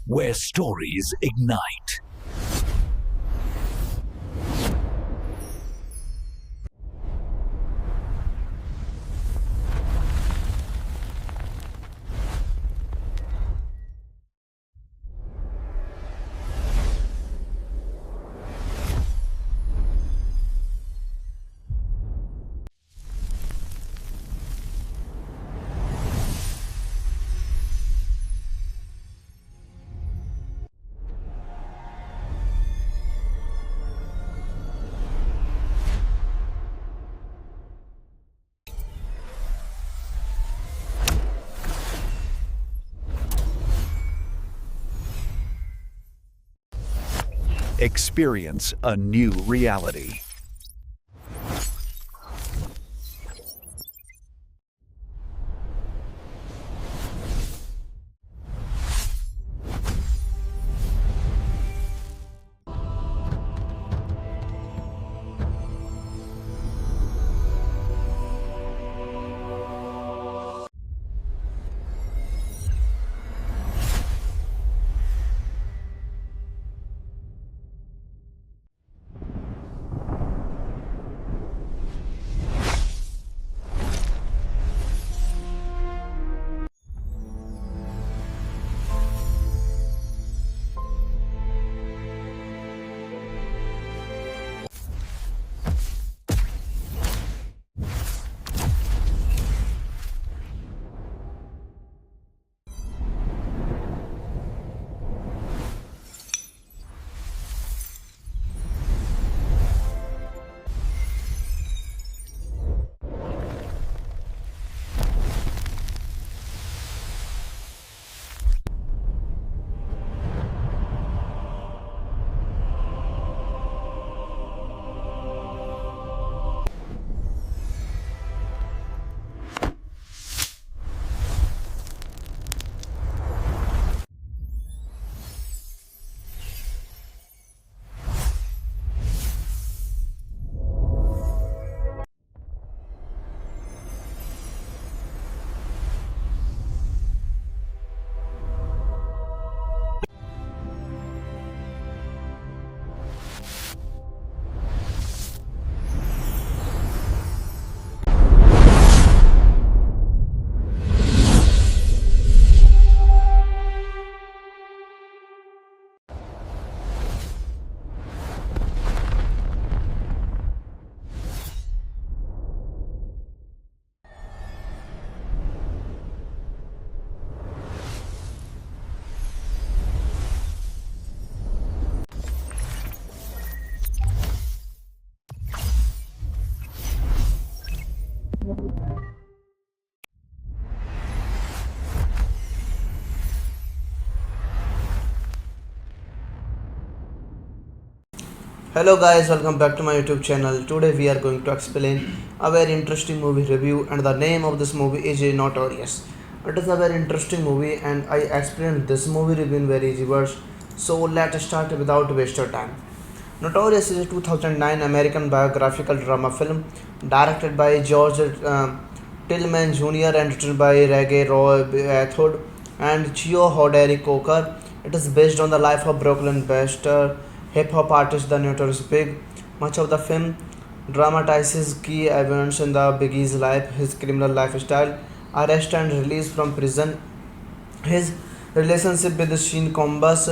where stories ignite. Experience a new reality. Hello guys, welcome back to my YouTube channel. Today we are going to explain a very interesting movie review, and the name of this movie is Notorious. It is a very interesting movie and I explained this movie review in very easy words. So let's start without waste your time. Notorious is a 2009 American biographical drama film directed by George Tillman Jr. and written by Reggae Roy Athod and Chio Hoderi Coker. It is based on the life of Brooklyn-based hip hop artist The Notorious Big. Much of the film dramatizes key events in the Biggie's life, his criminal lifestyle, arrest and release from prison, his relationship with Sheen Combs,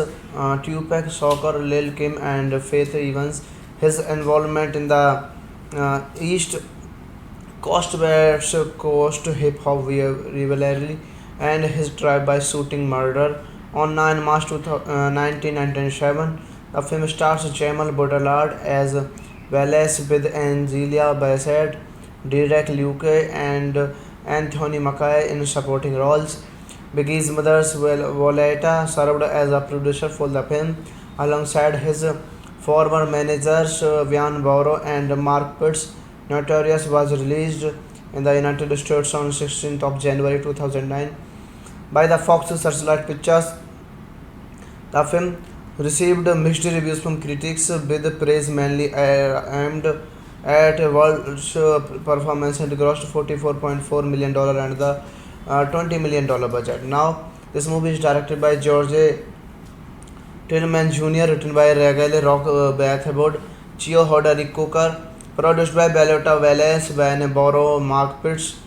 Tupac, Soccer, Lil Kim, and Faith Evans, his involvement in the East Coast West Coast hip hop rivalry, and his drive-by shooting murder on 9 March 1997. The film stars Jamal Baudelaire as Wallace with Angelia Bassett, Derek Luke, and Anthony Mackie in supporting roles. Biggie's mother, Violetta, served as a producer for the film alongside his former managers Vian Boro and Mark Pitts. Notorious was released in the United States on 16th of January 2009 by the Fox Searchlight Pictures. The film received mixed reviews from critics, with praise mainly aimed at World's performance and grossed $44.4 million and the $20 million budget. Now, this movie is directed by George Tillman Jr., written by Ragale Rock Bathwood, Chio Hoderick Cooker, produced by Bellota Wallace, Van Boro, Mark Pitts,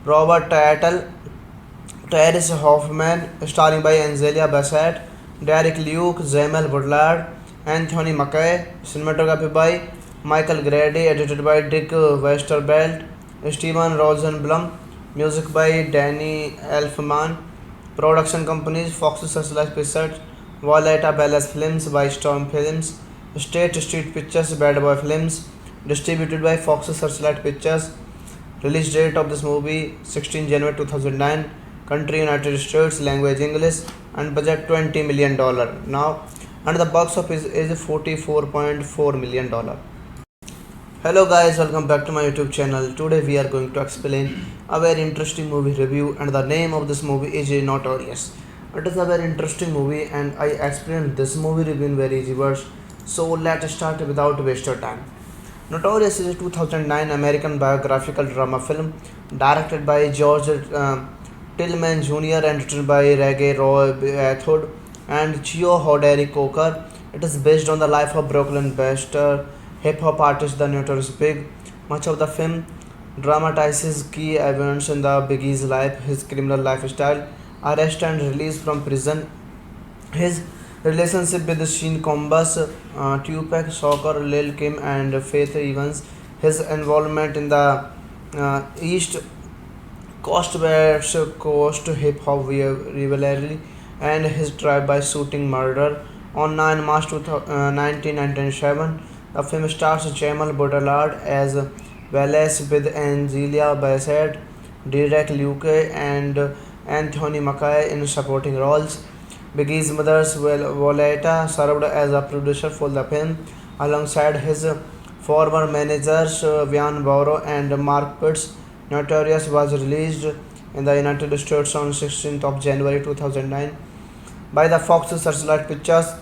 Robert Tattle, Terrence Hoffman, starring by Angelia Bassett, Derek Luke, Jamel Woodard, Anthony Mackie, cinematography by Michael Grady, edited by Dick Westervelt, Steven Rosenblum, music by Danny Elfman, production companies Fox Searchlight Pictures, Violeta Palace Films by Storm Films, State Street Pictures, Bad Boy Films, distributed by Fox Searchlight Pictures. Release date of this movie 16 January 2009. Country United States. Language English. And budget $20 million. Now, and the box office is $44.4 million. Hello guys, welcome back to my YouTube channel. Today we are going to explain a very interesting movie review, and the name of this movie is Notorious. It is a very interesting movie and I explained this movie review in very easy words. So let's start without waste of time. Notorious is a 2009 American biographical drama film directed by George Tillman Jr. and written by Reggie Roy Bathwood and Chio Hoderick Cooker. It is based on the life of Brooklyn-based hip-hop artist The Notorious Big. Much of the film dramatizes key events in the Biggie's life, his criminal lifestyle, arrest and release from prison, his relationship with Sean Combs, Tupac Shakur, Lil Kim, and Faith Evans, his involvement in the East Coast West Coast hip hop rivalry, and his drive-by shooting murder on 9 March 1997. The film stars Jamal Baudelaire as Wallace with Angelia Bassett, Derek Luke, and Anthony Mackie in supporting roles. Biggie's mother, Violeta, served as a producer for the film alongside his former managers Van Boro and Mark Pitts. Notorious was released in the United States on 16th of January 2009 by the Fox Searchlight Pictures.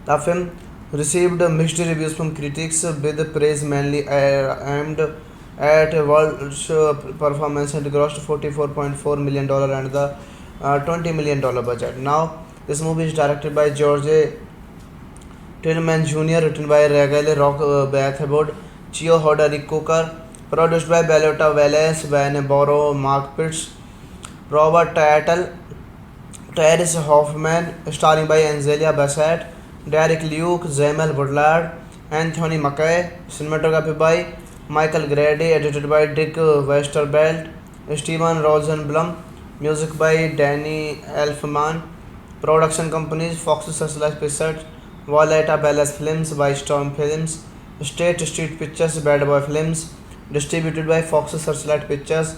The film received mixed reviews from critics, with praise mainly aimed at World's performance and grossed $44.4 million and the $20 million budget. Now, this movie is directed by George Tillman Jr., written by Ragale Rock Bathwood, Chio Hoderick Cooker, produced by Bellota Wallace, Van Boro, Mark Pitts, Robert Tattle, Terrence Hoffman, starring by Angelia Bassett, Derek Luke, Jamel Woodard, Anthony Mackie, cinematography by Michael Grady, edited by Dick Westervelt, Steven Rosenblum, music by Danny Elfman, production companies Fox Searchlight Pictures, Violeta Palace Films by Storm Films, State Street Pictures, Bad Boy Films, distributed by Fox Searchlight Pictures.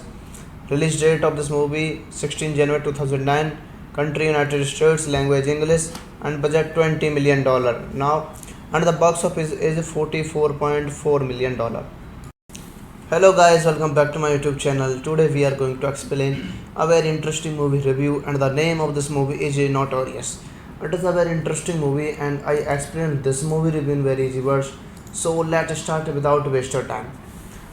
Release date of this movie 16 January 2009. Country United States. Language English. And budget $20 million. Now, and the box office is $44.4 million. Hello guys, welcome back to my YouTube channel. Today we are going to explain a very interesting movie review, and the name of this movie is Notorious. It is a very interesting movie and I explained this movie review in very easy words. So let's start without waste of time.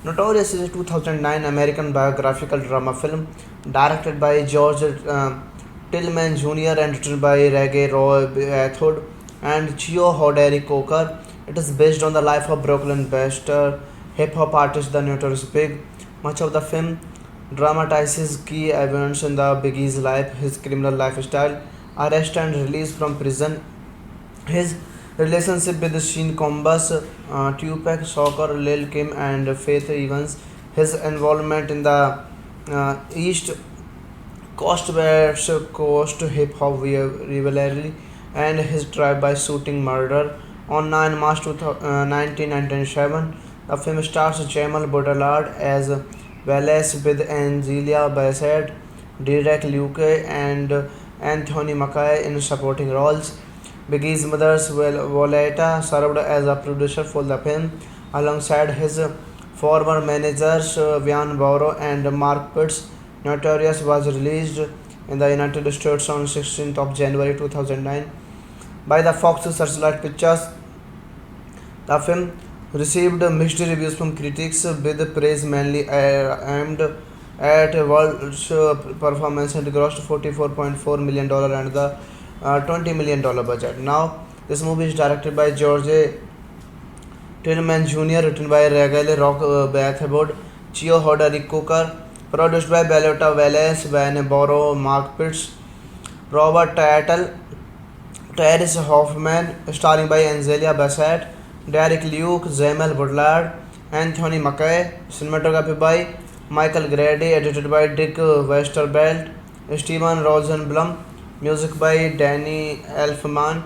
Notorious is a 2009 American biographical drama film directed by George Tillman Jr. and written by Reggie Roy Bathwood and Chio Hoderick Cooker. It is based on the life of Brooklyn-based hip-hop artist The Notorious Big. Much of the film dramatizes key events in the Biggie's life, his criminal lifestyle, arrest and release from prison, his relationship with Sean Combs, Tupac Shakur, Lil Kim, and Faith Evans, his involvement in the East Coast West Coast hip hop rivalry, and his drive-by shooting murder on 9 March 1997. The film stars Jamal Baudelaire as Wallace with Angelia Bassett, Derek Luke, and Anthony Mackie in supporting roles. Biggie's mother, Violeta, served as a producer for the film alongside his former managers Van Boro and Mark Pitts. Notorious was released in the United States on 16th of January 2009 by the Fox Searchlight Pictures. The film received mixed reviews from critics, with praise mainly aimed at World's performance and grossed $44.4 million and the $20 million budget. Now, this movie is directed by George Tillman Jr., written by Ragale Rock Bathwood, Chio Hodari Cooker, produced by Bellota Wallace, Van Boro, Mark Pitts, Robert Tattle, Terrence Hoffman, starring by Angelia Bassett, Derek Luke, Jamel Woodard, Anthony Mackie, cinematography by Michael Grady, edited by Dick Westervelt, Steven Rosenblum, music by Danny Elfman,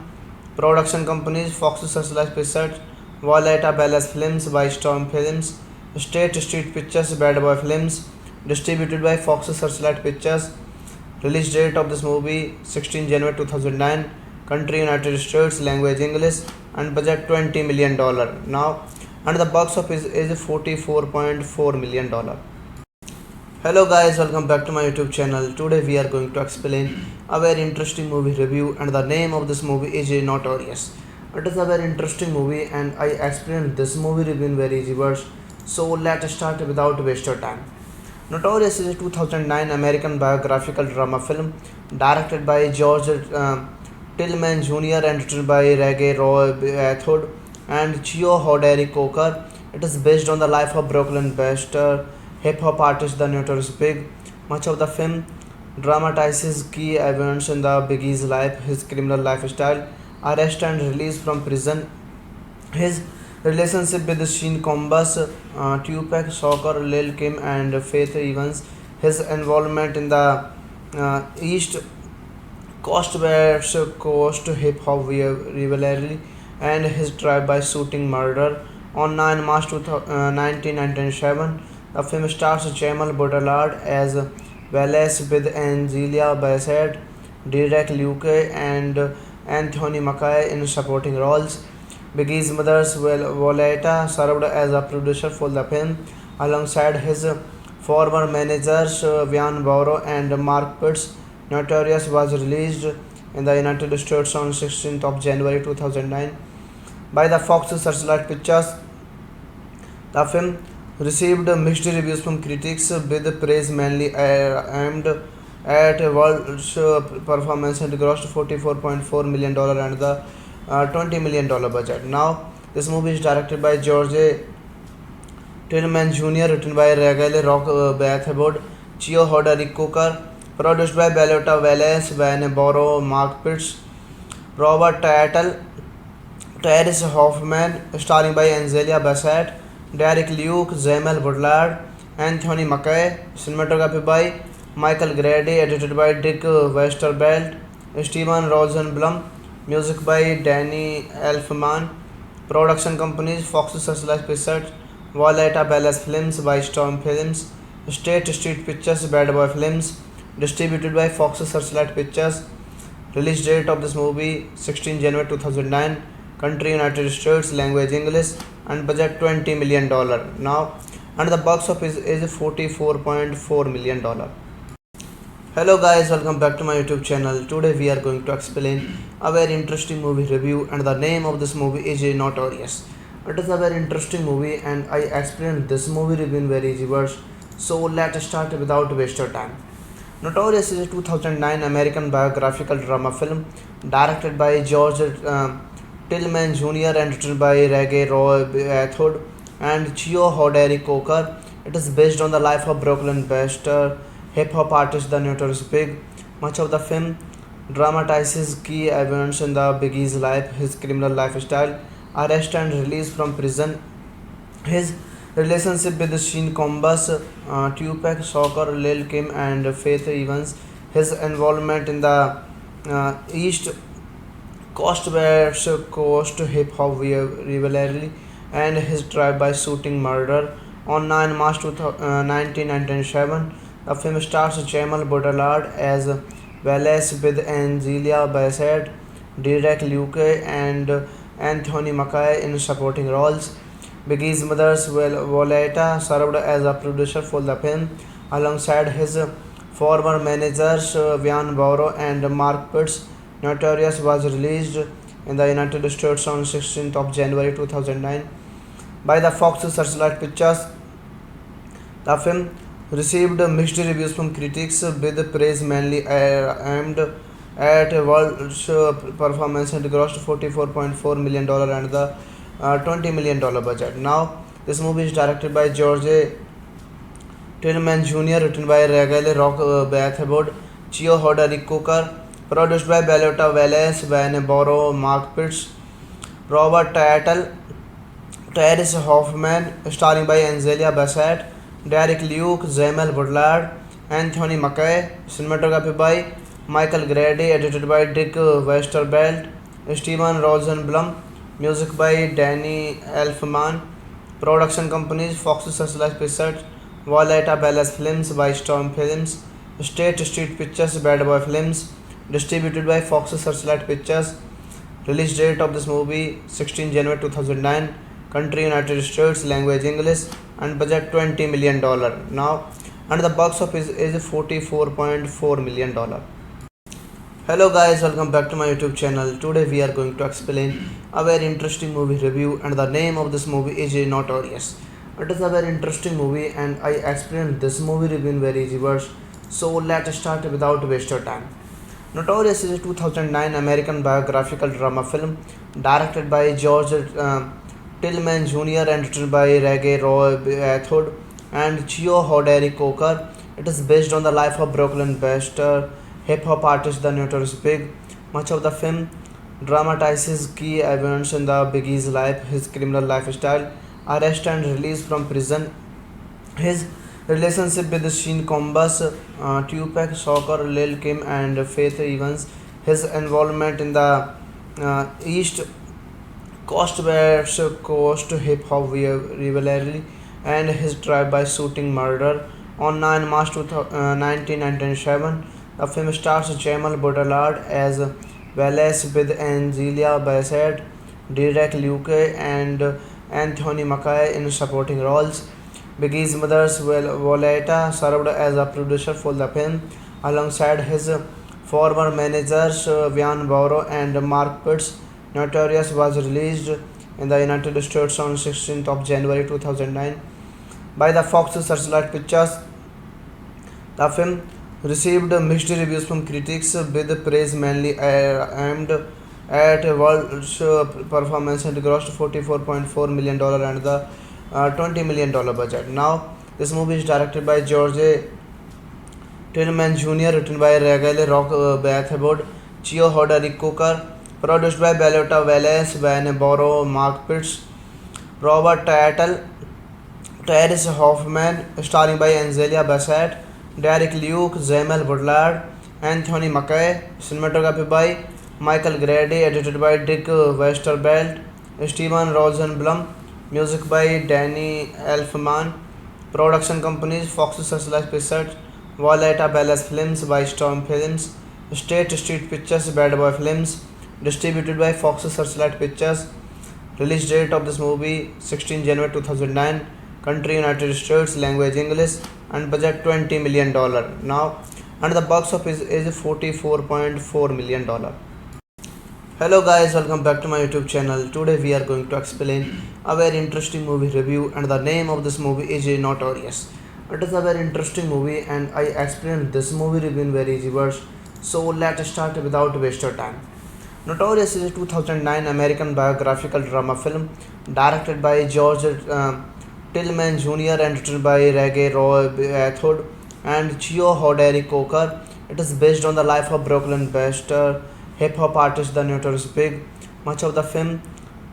production companies Fox Searchlight Pictures, Violeta Ballas Films by Storm Films, State Street Pictures, Bad Boy Films, distributed by Fox Searchlight Pictures. Release date of this movie 16 January 2009. Country United States. Language English. And budget $20 million. Now, and the box office is $44.4 million. Hello guys, welcome back to my YouTube channel. Today we are going to explain a very interesting movie review, and the name of this movie is Notorious. It is a very interesting movie and I explained this movie review in very easy words. So let's start without waste of time. Notorious is a 2009 American biographical drama film directed by George Tillman Jr. and written by Reggae Roy Bathwood and Chio Hodari Coker. It is based on the life of Brooklyn-based hip hop artist The Notorious Big. Much of the film dramatizes key events in the Biggie's life, his criminal lifestyle, arrest and release from prison, his relationship with Sean Combs, Tupac Shakur, Lil Kim, and Faith Evans, his involvement in the East Coast West Coast hip hop rivalry, and his drive-by shooting murder on 9 March 1997. The film stars Jamal Baudelaire as Wallace with Angelia Bassett, Derek Luke, and Anthony Mackie in supporting roles. Biggie's mother, Violeta, served as a producer for the film alongside his former managers Van Boro and Mark Pitts. Notorious was released in the United States on 16th of January 2009 by the Fox Searchlight Pictures. The film received mixed reviews from critics, with praise mainly aimed at world's performance, and grossed $44.4 million and the $20 million budget. Now, this movie is directed by George Tillman Jr., written by Ragale Rock Bathwood, Chio Hodari Cooker, produced by Bellota Wallace, Van Boro, Mark Pitts, Robert Tattle, Terrence Hoffman, starring by Angelia Bassett, Derek Luke, Jamel Woodard, Anthony Mackie, cinematography by Michael Grady, edited by Dick Westervelt, Steven Rosenblum, music by Danny Elfman, production companies Fox Searchlight Pictures, Violeta Ballas Films by Storm Films, State Street Pictures, Bad Boy Films, distributed by Fox Searchlight Pictures. Release date of this movie 16 January 2009. Country United States. Language English. And budget $20 million. Now, and the box office is $44.4 million. Hello guys, welcome back to my YouTube channel. Today we are going to explain a very interesting movie review, and the name of this movie is Notorious. It is a very interesting movie and I explained this movie review in very easy words. So let's start without waste of time. Notorious is a 2009 American biographical drama film directed by George Tillman Jr. and written by Reggae Roy Bathwood and Chio Hodari Coker. It is based on the life of Brooklyn-based hip hop artist The Notorious Big. Much of the film dramatizes key events in the Biggie's life, his criminal lifestyle, arrest and release from prison, his relationship with Sean Combs, Tupac Shakur, Lil Kim, and Faith Evans, his involvement in the East Coast West Coast hip hop rivalry, and his drive-by shooting murder on 9 March 1997. The film stars Jamal Baudelaire as Wallace with Angelia Bassett, Derek Luke, and Anthony Mackie in supporting roles. Biggie's mother, Violeta, served as a producer for the film alongside his former managers Van Boro and Mark Pitts. Notorious was released in the United States on 16th of January 2009 by the Fox Searchlight Pictures. The film received mixed reviews from critics, with praise mainly aimed at a world show performance and grossed $44.4 million and the $20 million budget. Now, this movie is directed by George Tillman Jr., written by Ragale Rock Bathwood, Chio Hoderick Cooker, produced by Bellota Wallace, Van Boro, Mark Pitts, Robert Tattle, Terrence Hoffman, starring by Angelia Bassett, Derek Luke, Jamel Woodard, Anthony Mackie, cinematography by Michael Grady, edited by Dick Westervelt, Steven Rosenblum, music by Danny Elfman, production companies Fox Searchlight Pictures, Violeta Palace Films by Storm Films, State Street Pictures, Bad Boy Films, distributed by Fox Searchlight Pictures. Release date of this movie 16 January 2009. Country United States. Language English. And budget $20 million. Now, and the box office is $44.4 million. Hello guys, welcome back to my YouTube channel. Today we are going to explain a very interesting movie review, and the name of this movie is Notorious. It is a very interesting movie and I explained this movie review in very easy words. So let's start without waste your time. Notorious is a 2009 American biographical drama film directed by George Tillman Jr. and written by Reggae Roy Bathwood and Chio Hoderick Cooker. It is based on the life of Brooklyn-based hip hop artist The Notorious Big. Much of the film dramatizes key events in the Biggie's life, his criminal lifestyle, arrest and release from prison, his relationship with Sean Combs, Tupac Shakur, Lil Kim, and Faith Evans, his involvement in the East Coast West Coast hip hop rivalry, and his drive-by shooting murder on 9 March 1997. The film stars Jamal Baudelaire as Wallace with Angelia Bassett, Derek Luke, and Anthony Mackie in supporting roles. Biggie's mother, Violeta, served as a producer for the film alongside his former managers Van Boro and Mark Pitts. Notorious was released in the United States on 16th of January 2009 by the Fox Searchlight Pictures. The film received mixed reviews from critics, with praise mainly aimed at a world show performance and grossed $44.4 million and the $20 million budget. Now, this movie is directed by George Tillman Jr., written by Ragale Rock Bathwood, Chio Hoderick Cooker, produced by Bellota Wallace, Van Boro, Mark Pitts, Robert Tattle, Terrence Hoffman, starring by Angelia Bassett, Derek Luke, Jamel Woodard, Anthony Mackie, cinematography by Michael Grady, edited by Dick Westervelt, Steven Rosenblum, music by Danny Elfman, production companies Fox Searchlight Pictures, Violeta Palace Films by Storm Films, State Street Pictures, Bad Boy Films, distributed by Fox Searchlight Pictures. Release date of this movie 16 January 2009. Country United States. Language English. And budget $20 million. Now, and the box office is $44.4 million. Hello guys, welcome back to my YouTube channel. Today we are going to explain a very interesting movie review, and the name of this movie is Notorious. It is a very interesting movie and I explained this movie review in very easy words. So let's start without waste your time. Notorious is a 2009 American biographical drama film directed by George Tillman Jr. and written by Reggae Roy Bathwood and Chio Hoderick Cooker. It is based on the life of Brooklyn-based hip hop artist The Notorious Big. Much of the film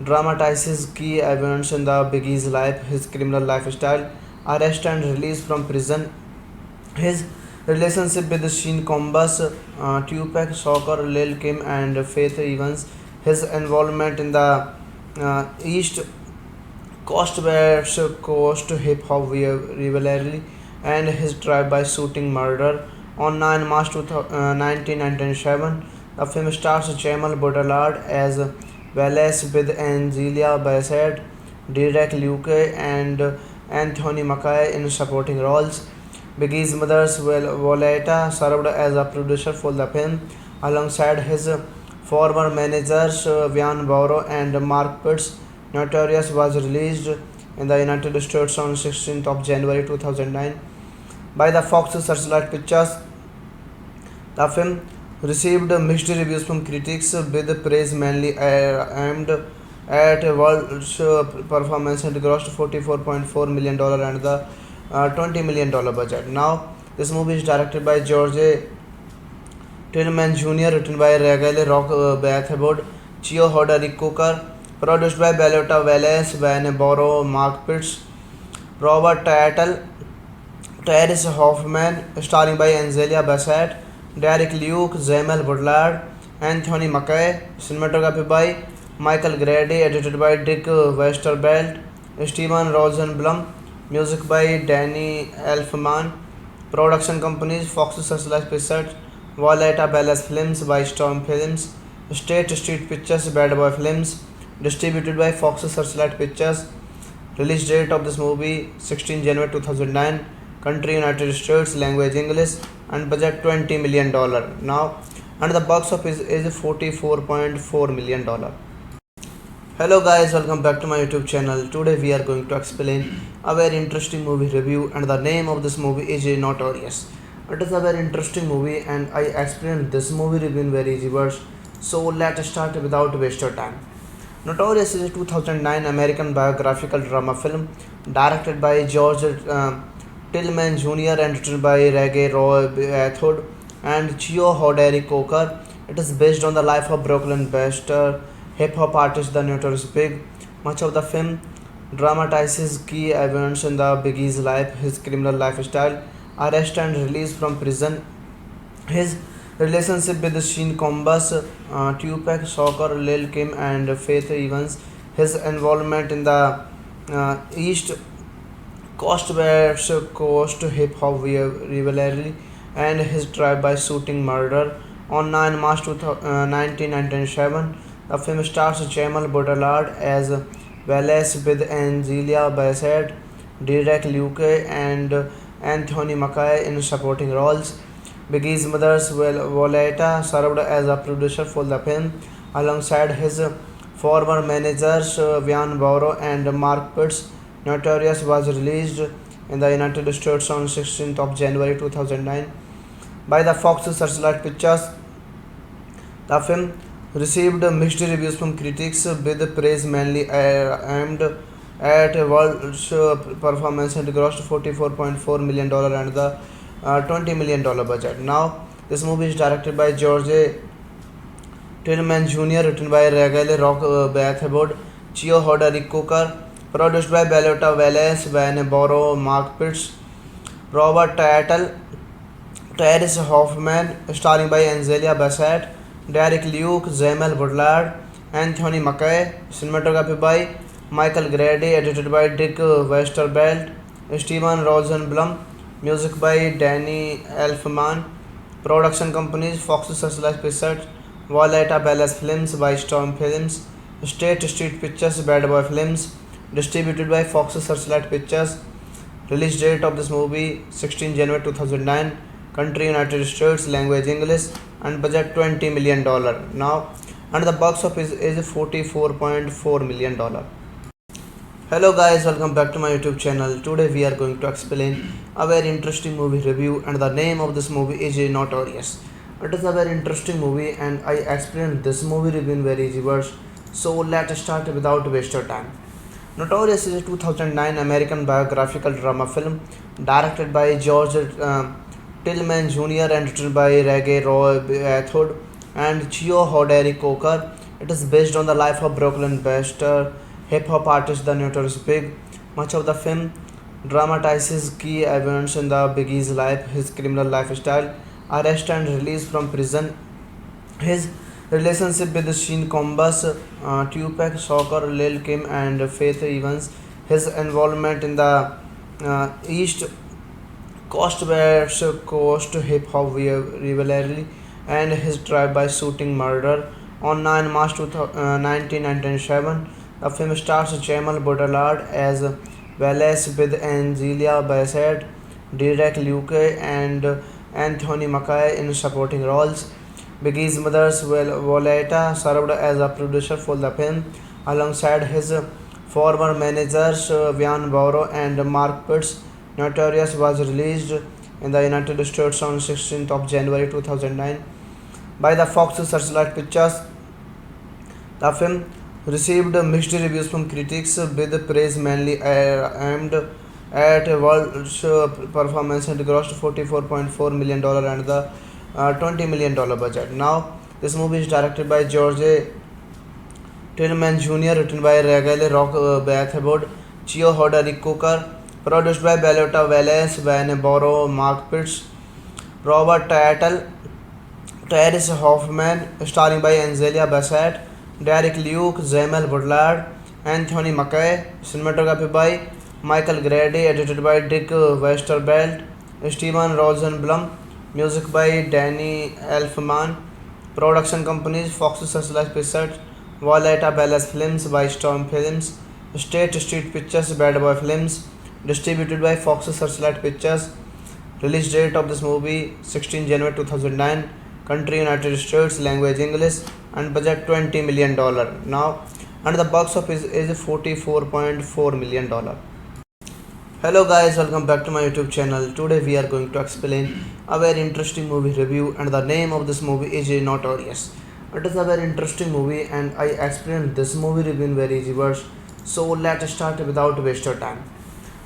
dramatizes key events in the Biggie's life, his criminal lifestyle, arrest and release from prison, his relationship with Sean Combs, Tupac Shakur, Lil Kim, and Faith Evans, his involvement in the East Coast West Coast hip hop rivalry, and his drive-by shooting murder on 9 March 1997. The film stars Jamal Baudelaire as Wallace with Angelia Bassett, Derek Luke, and Anthony Mackie in supporting roles. Biggie's mother, Violeta, served as a producer for the film alongside his former managers Van Boro and Mark Pitts. Notorious was released in the United States on 16th of January 2009 by the Fox Searchlight Pictures. The film received mixed reviews from critics with praise mainly aimed at a world performance and grossed $44.4 million and the $20 million budget. Now, this movie is directed by George Tillman Jr., written by Ragale Rock Bathwood, Chio Hoda Rick Cooker, produced by Bellota Wallace, Van Boro, Mark Pitts, Robert Tattle, Terrence Hoffman, starring by Angelia Bassett, Derek Luke, Jamel Woodard, Anthony Mackie, cinematography by Michael Grady, edited by Dick Westervelt, Steven Rosenblum, music by Danny Elfman, production companies Fox Searchlight Pictures, Violeta Palace Films by Storm Films, State Street Pictures, Bad Boy Films, distributed by Fox Searchlight Pictures. Release date of this movie 16 January 2009. Country United States. Language English. And budget $20 million. Now, and the box office is $44.4 million. Hello guys, welcome back to my YouTube channel. Today we are going to explain a very interesting movie review, and the name of this movie is Notorious. It is a very interesting movie and I explained this movie review in very easy words. So let's start without waste of time. Notorious is a 2009 American biographical drama film directed by George Tillman Jr. and written by Reggae Roy Bathwood and Chio Hoderi Coker. It is based on the life of Brooklyn-based hip-hop artist The Notorious Big. Much of the film dramatizes key events in the Biggie's life, his criminal lifestyle, arrest and release from prison, his relationship with Sean Combs, Tupac Shakur, Lil Kim, and Faith Evans, his involvement in the East Coast West Coast hip hop rivalry, and his drive-by shooting murder on 9 March 1997. The film stars Jamal Baudelaire as Wallace with Angelia Bassett, Derek Luke, and Anthony Mackie in supporting roles. Biggie's mother, Violeta, served as a producer for the film alongside his former managers Van Boro and Mark Pitts. Notorious was released in the United States on 16th of January 2009 by the Fox Searchlight Pictures. The film received mixed reviews from critics with praise mainly aimed at a world performance and grossed $44.4 million and the $20 million budget. Now, this movie is directed by George Tillman Jr., written by Ragale Rock Bathwood, Chio Hoda Rick Cooker, produced by Bellota Wallace, Van Boro, Mark Pitts, Robert Tattle, Terrence Hoffman, starring by Angelia Bassett, Derek Luke, Jamel Woodard, Anthony Mackie, cinematography by Michael Grady, edited by Dick Westervelt, Steven Rosenblum, music by Danny Elfman, production companies Fox Searchlight Pictures, Violeta Palace Films by Storm Films, State Street Pictures, Bad Boy Films, distributed by Fox Searchlight Pictures. Release date of this movie 16 January 2009. Country United States. Language English. And budget $20 million. Now, and the box office is $44.4 million. Hello guys, welcome back to my YouTube channel. Today we are going to explain a very interesting movie review, and the name of this movie is Notorious. It is a very interesting movie and I explained this movie review in very easy words. So let's start without waste of time. Notorious is a 2009 American biographical drama film directed by George Tillman Jr. and written by Reggae Roy Bathwood and Chio Hoderi Coker. It is based on the life of Brooklyn-based hip-hop artist The Notorious Big. Much of the film dramatizes key events in the Biggie's life, his criminal lifestyle, arrest and release from prison, his relationship with Sean Combs, Tupac Shakur, Lil Kim, and Faith Evans, his involvement in the East Coast West Coast hip hop rivalry, and his drive-by shooting murder on 9 March 1997. The film stars Jamal Baudelaire as Wallace with Angelia Bassett, Derek Luke, and Anthony Mackie in supporting roles. Biggie's mother, Violeta, served as a producer for the film alongside his former managers Van Boro and Mark Pitts. Notorious was released in the United States on 16th of January 2009 by the Fox Searchlight Pictures. The film received mixed reviews from critics, with praise mainly aimed at a world performance and grossed $44.4 million and the $20 million budget. Now, this movie is directed by George Tillman Jr., written by Ragale Rock Bathwood, Chio Hoderick Cooker, produced by Bellota Wallace, Van Boro, Mark Pitts, Robert Tattle, Terrence Hoffman, starring by Angelia Bassett, Derek Luke, Jamel Woodard, Anthony Mackie, cinematography by Michael Grady, edited by Dick Westervelt, Steven Rosenblum, music by Danny Elfman, production companies Fox Searchlight Pictures, Violeta Palace Films by Storm Films, State Street Pictures, Bad Boy Films, distributed by Fox Searchlight Pictures. Release date of this movie 16 January 2009. Country United States. Language English. And budget $20 million. Now, and the box office is $44.4 million. Hello guys, welcome back to my YouTube channel. Today we are going to explain a very interesting movie review, and the name of this movie is Notorious. It is a very interesting movie and I explained this movie review in very easy words. So let's start without waste of time.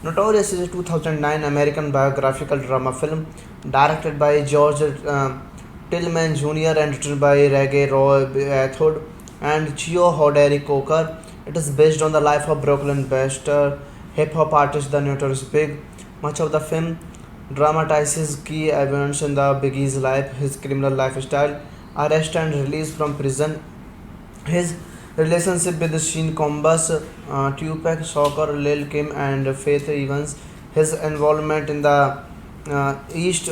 Notorious is a 2009 American biographical drama film directed by George Tillman Jr. and written by Reggie Roy Bathwood and Chio Hoderick Coker. It is based on the life of Brooklyn-based hip hop artist The Notorious Big. Much of the film dramatizes key events in the Biggie's life, his criminal lifestyle, arrest and release from prison, his relationship with Sean Combs, Tupac Shakur, Lil Kim, and Faith Evans, his involvement in the East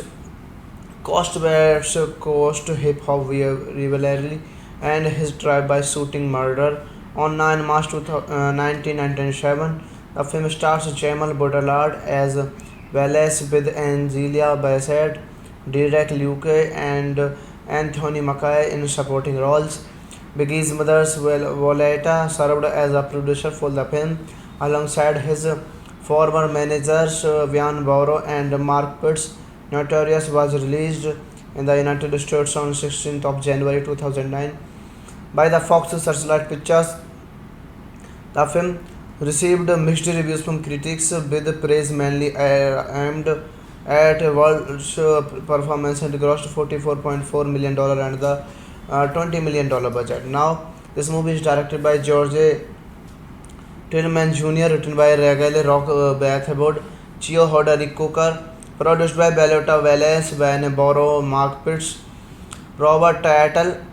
Coast West Coast hip hop rivalry, and his drive-by shooting murder on 9 March 1997. The film stars Jamal Baudelaire as Wallace with Angelia Bassett, Derek Luke, and Anthony Mackie in supporting roles. Biggie's mother, Violeta, served as a producer for the film alongside his former managers Van Boro and Mark Pitts. Notorious was released in the United States on 16th of January 2009 by the Fox Searchlight Pictures. The film received mixed reviews from critics, with praise mainly aimed at a world performance and grossed $44.4 million and the $20 million budget. Now, this movie is directed by George Tillman Jr., written by Ragale Rock Bathwood, Chio Hoderick Cooker, produced by Bellota Wallace, Van Boro, Mark Pitts, Robert Tattle,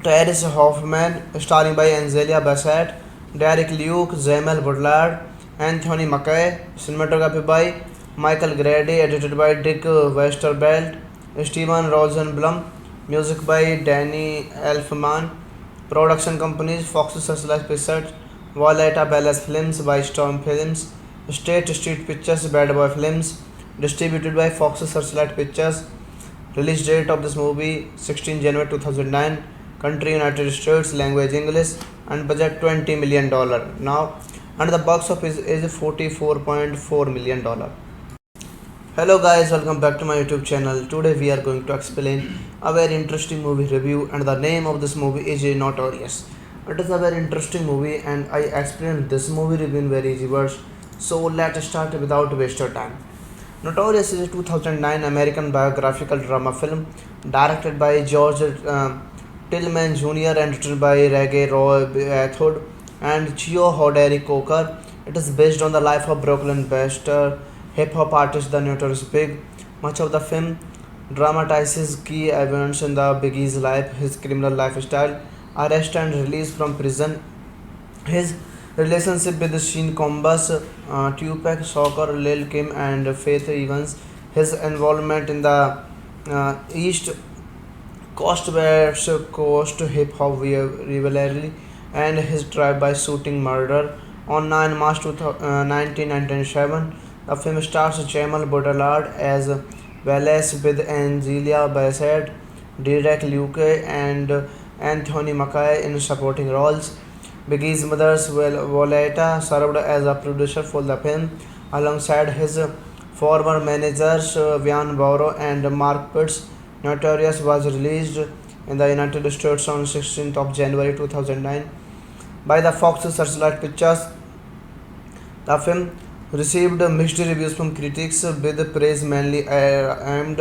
Terrence Hoffman, starring by Angelia Bassett, Derek Luke, Jamel Woodard, Anthony Mackie, cinematography by Michael Grady, edited by Dick Westervelt, Steven Rosenblum, music by Danny Elfman, production companies Fox Searchlight Pictures, Violeta Palace Films by Storm Films, State Street Pictures, Bad Boy Films, distributed by Fox Searchlight Pictures. Release date of this movie 16 January 2009. Country United States. Language English. And budget $20 million. Now, and the box office is $44.4 million. Hello guys, welcome back to my YouTube channel. Today we are going to explain a very interesting movie review, and the name of this movie is Notorious. It is a very interesting movie and I explained this movie review in very easy words. So let's start without waste of time. Notorious is a 2009 American biographical drama film directed by George Tillman Jr. and written by Reggie Roy Bathwood and Chio Hoderick Coker. It is based on the life of Brooklyn-based hip hop artist The Notorious Big. Much of the film dramatizes key events in the Biggie's life, his criminal lifestyle, arrest and release from prison, his relationship with Sean Combs, Tupac Shakur, Lil Kim, and Faith Evans, his involvement in the East Coast West Coast hip hop rivalry, and his drive-by shooting murder on 9 March 1997. The film stars Jamal Baudelaire as Wallace with Angelia Bassett, Derek Luke, and Anthony Mackie in supporting roles. Biggie's mother, Violeta, served as a producer for the film alongside his former managers Van Boro and Mark Pitts. Notorious was released in the United States on 16th of January 2009 by the Fox Searchlight Pictures. The film received mixed reviews from critics, with praise mainly aimed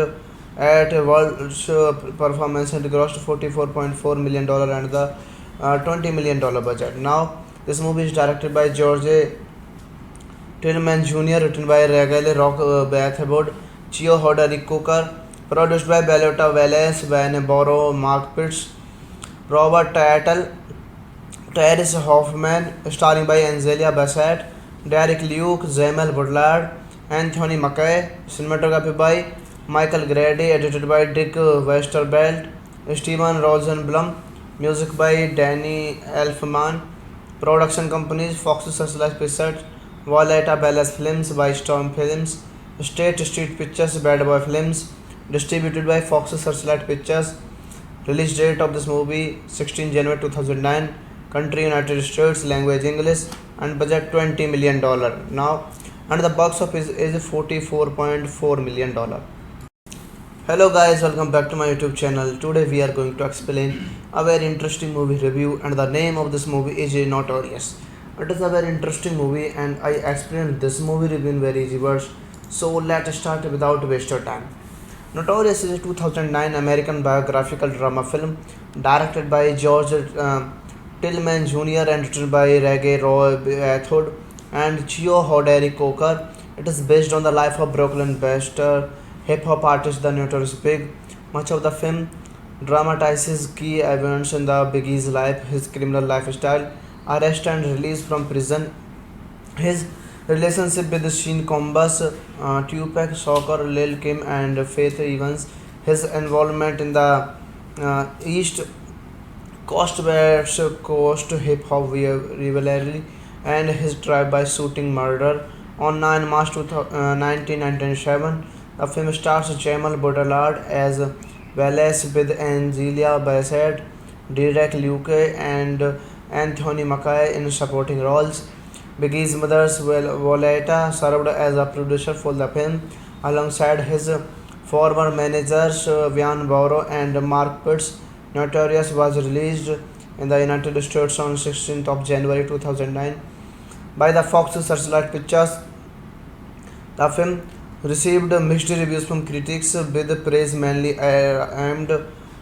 at world's performance and grossed $44.4 million and the $20 million budget. Now, this movie is directed by George Tillman Jr., written by Regal Rock Bathwood, Chio Hoderick Cooker, produced by Bellota Wallace, Van Boro, Mark Pitts, Robert Tattle, Terrence Hoffman, starring by Angelia Bassett, Derek Luke, Jamel Woodard, Anthony Mackie, cinematography by Michael Grady, edited by Dick Westervelt, Steven Rosenblum, music by Danny Elfman, production companies Fox Searchlight Pictures, Violeta Ballas Films by Storm Films, State Street Pictures, Bad Boy Films, distributed by Fox Searchlight Pictures. Release date of this movie 16 January 2009. Country United States, language English, and budget $20 million. Now, and the box office is $44.4 million. Hello guys, welcome back to my YouTube channel. Today we are going to explain a very interesting movie review, and the name of this movie is Notorious. It is a very interesting movie and I explained this movie review in very easy words. So let's start without waste of time. Notorious is a 2009 American biographical drama film directed by George Tillman Jr. and written by Reggae Roy Bathwood and Chio Hoderick Cooker. It is based on the life of Brooklyn-based hip-hop artist The Notorious Big. Much of the film dramatizes key events in the Biggie's life, his criminal lifestyle, arrest and release from prison, his relationship with Sean Combs, Tupac Shakur, Lil Kim, and Faith Evans, his involvement in the East Coast West Coast hip hop rivalry, and his drive-by shooting murder on 9 March 1997. The film stars Jamal Baudelaire as Wallace with Angelia Bassett, Derek Luke, and Anthony Mackie in supporting roles. Biggie's mother, Violeta, served as a producer for the film alongside his former managers Van Boro and Mark Pitts. Notorious was released in the United States on 16th of January 2009 by the Fox Searchlight Pictures. The film received mixed reviews from critics, with praise mainly aimed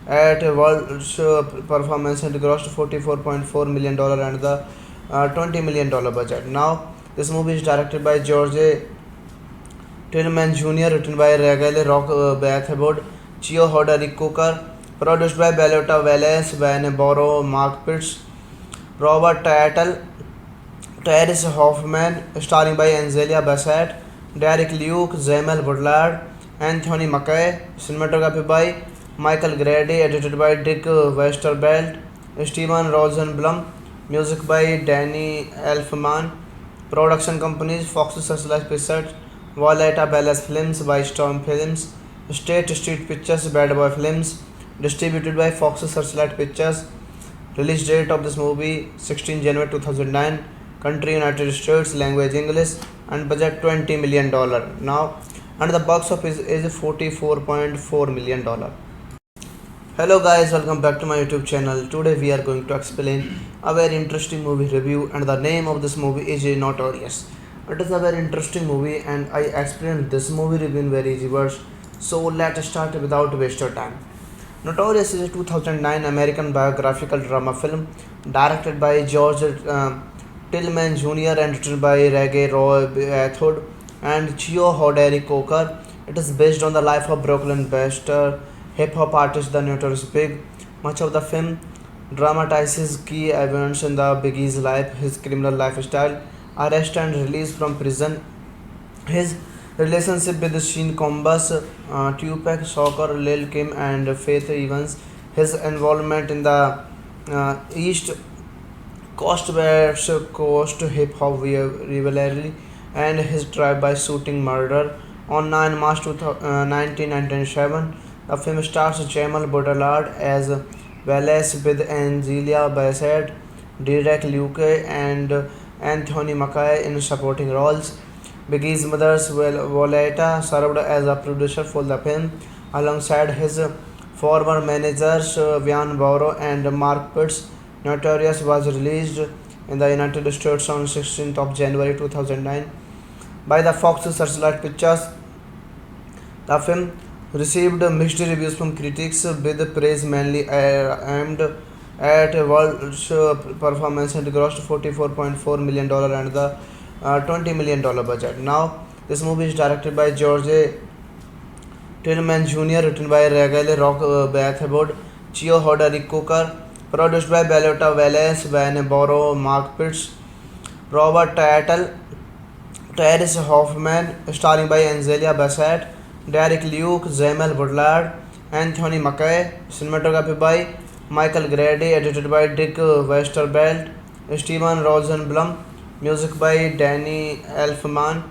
at world's performance and grossed $44.4 million and the $20 million budget. Now, this movie is directed by George Tillman Jr., written by Regal Rock Bathwood, Chio Hoderick Cooker, produced by Bellota Wallace, Van Boro, Mark Pitts, Robert Tattle, Terrence Hoffman, starring by Angelia Bassett, Derek Luke, Jamel Woodard, Anthony Mackie, cinematography by Michael Grady, edited by Dick Westervelt, Steven Rosenblum, music by Danny Elfman, production companies Fox Searchlight Pictures, Violeta Ballas Films by Storm Films, State Street Pictures, Bad Boy Films, distributed by Fox Searchlight Pictures. Release date of this movie 16 January 2009. Country United States, language English, and budget $20 million. Now, and the box office is $44.4 million. Hello guys, welcome back to my YouTube channel. Today we are going to explain a very interesting movie review, and the name of this movie is Notorious. It is a very interesting movie and I explained this movie review in very easy words. So let's start without waste of time. Notorious is a 2009 American biographical drama film directed by George Tillman Jr. and written by Reggae Roy Bathwood and Chio Hoderick Cooker. It is based on the life of Brooklyn-based hip-hop artist The Notorious Big. Much of the film dramatizes key events in the Biggie's life, his criminal lifestyle, arrest and release from prison, his relationship with Sean Combs, Tupac Shakur, Lil Kim, and Faith Evans, his involvement in the East Coast West Coast hip hop rivalry, and his drive-by shooting murder on 9 March 1997. The film stars Jamal Baudelaire as Wallace with Angelia Bassett, Derek Luke, and Anthony Mackie in supporting roles. Biggie's mother, Violeta, served as a producer for the film alongside his former managers Vian Bauro and Mark Pitts. Notorious was released in the United States on 16th of January 2009 by the Fox Searchlight Pictures. The film received mixed reviews from critics, with praise mainly aimed at a world performance and grossed $44.4 million and the $20 million budget. Now, this movie is directed by George Tillman Jr., written by Regale Rock Bathwood, Chio Hoderick Cooker, produced by Bellota Wallace, Van Boro, Mark Pitts, Robert Tattle, Terrence Hoffman, starring by Angelia Bassett, Derek Luke, Jamel Woodard, Anthony Mackie, cinematography by Michael Grady, edited by Dick Westervelt, Steven Rosenblum, music by Danny Elfman,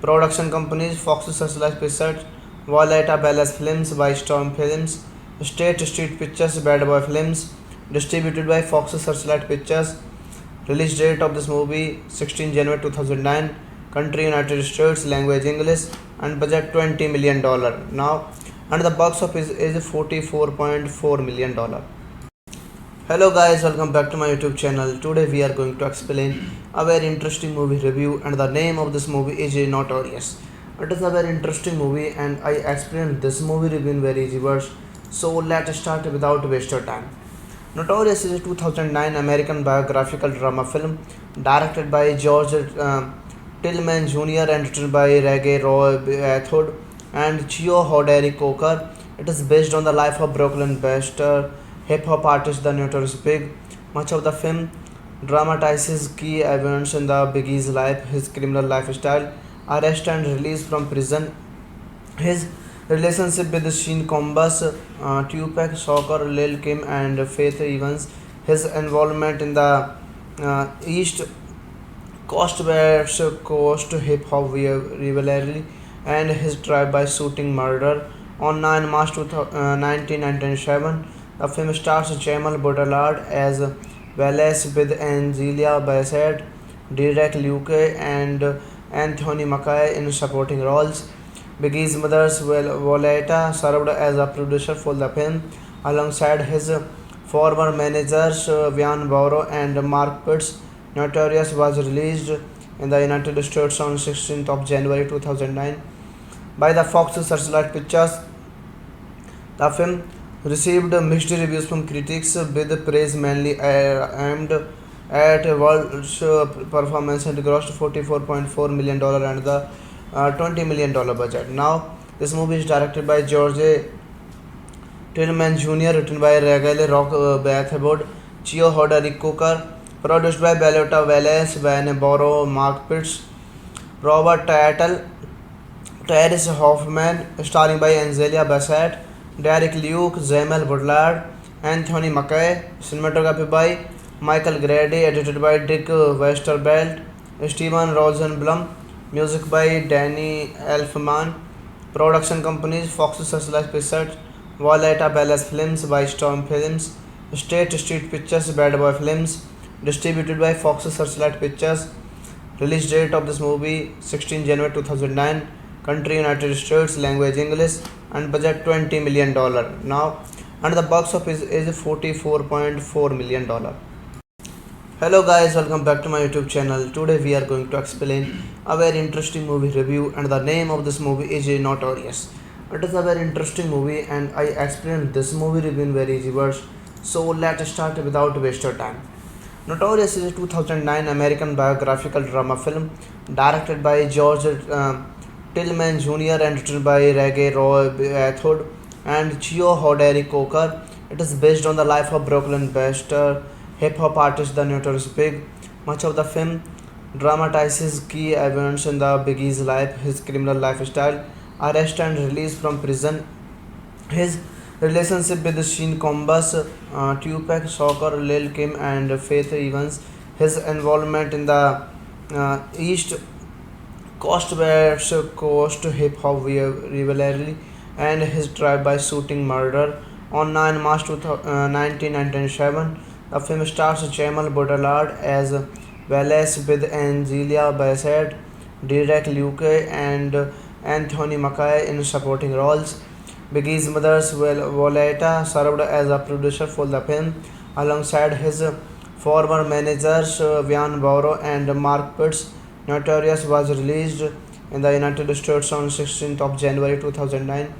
production companies Fox Searchlight Pictures, Violeta Ballas Films by Storm Films, State Street Pictures, Bad Boy Films, distributed by Fox Searchlight Pictures. Release date of this movie 16 January 2009. Country United States, language English, and budget $20 million. Now, and the box office is $44.4 million. Hello guys, welcome back to my YouTube channel. Today we are going to explain a very interesting movie review, and the name of this movie is Notorious. It is a very interesting movie and I explained this movie review in very easy words. So let's start without wasting time. Notorious is a 2009 American biographical drama film directed by George Tillman Jr. and written by Reggie Roy Bathwood and Chio Hoderick Cooker. It is based on the life of Brooklyn-based hip-hop artist The Notorious Big. Much of the film dramatizes key events in the Biggie's life, his criminal lifestyle, arrest and release from prison, his relationship with Sean Combs, Tupac Shakur, Lil Kim, and Faith Evans, his involvement in the East Coast West Coast hip hop rivalry, and his drive-by shooting murder on 9 March 1997. The film stars Jamal Baudelaire as Wallace with Angelia Bassett, Derek Luke, and Anthony Mackie in supporting roles. Biggie's mother, Violeta, served as a producer for the film alongside his former managers Vian Bauro and Mark Pitts. Notorious was released in the United States on 16th of January 2009 by the Fox Searchlight Pictures. The film received mixed reviews from critics, with praise mainly aimed at a world performance and grossed $44.4 million and the $20 million budget. Now, this movie is directed by George Tillman Jr., written by Regale Rock Bathwood, Chio Hoderick Cooker, produced by Bellota Wallace, Van Boro, Mark Pitts, Robert Tattle, Terrence Hoffman, starring by Angelia Bassett, Derek Luke, Jamel Woodard, Anthony Mackie, cinematography by Michael Grady, edited by Dick Westervelt, Steven Rosenblum, music by Danny Elfman, production companies Fox Searchlight Pictures, Violeta Ballas Films by Storm Films, State Street Pictures, Bad Boy Films, distributed by Fox Searchlight Pictures. Release date of this movie 16 January 2009. Country United States, language English, and budget $20 million. Now, and the box office is $44.4 million. Hello guys, welcome back to my YouTube channel. Today we are going to explain a very interesting movie review, and the name of this movie is Notorious. It is a very interesting movie and I explained this movie review in very easy words. So let's start without wasting time. Notorious is a 2009 American biographical drama film directed by George Tillman Jr. and written by Reggie Roy Bathwood and Chio Hoderick Cooker. It is based on the life of Brooklyn-based hip-hop artist The Notorious Big. Much of the film dramatizes key events in the Biggie's life, his criminal lifestyle, arrest and release from prison, his relationship with Sean Combs, Tupac Shakur, Lil Kim, and Faith Evans, his involvement in the East Coast West Coast hip hop rivalry, and his drive-by shooting murder on 9 March 1997. The film stars Jamal Baudelaire as Wallace with Angelia Bassett, Derek Luke, and Anthony Mackie in supporting roles. Biggie's mother, Violetta, served as a producer for the film alongside his former managers Vian Borrow and Mark Pitts. Notorious was released in the United States on 16th of January 2009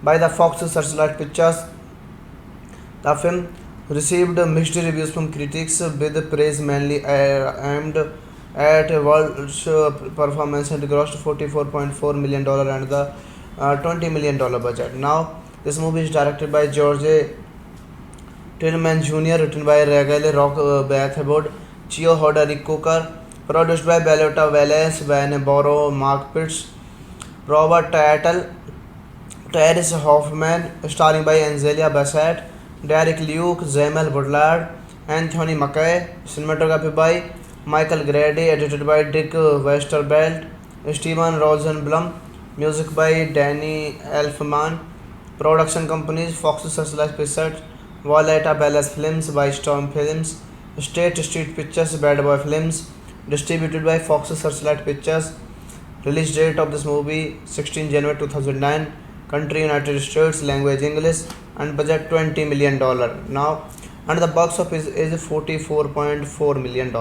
by the Fox Searchlight Pictures. The film received mixed reviews from critics, with praise mainly aimed at Wald's performance and grossed $44.4 million and the $20 million budget. Now, this movie is directed by George Tillman Jr., written by Regale Rock Bathwood, Chio Hoderick Cooker, produced by Bellota Wallace, Van Borrow, Mark Pitts, Robert Tattle, Terrence Hoffman, starring by Angelia Bassett, Derek Luke, Jamel Bullard, Anthony Mackie, cinematography by Michael Grady, edited by Dick Westervelt, Steven Rosenblum, music by Danny Elfman, production companies Fox Searchlight Pictures, Violetta Ballas Films by Storm Films, State Street Pictures, Bad Boy Films, distributed by Fox Searchlight Pictures. Release date of this movie 16 January 2009. Country United States, language English, and budget $20 million. Now, and the box office is $44.4 million.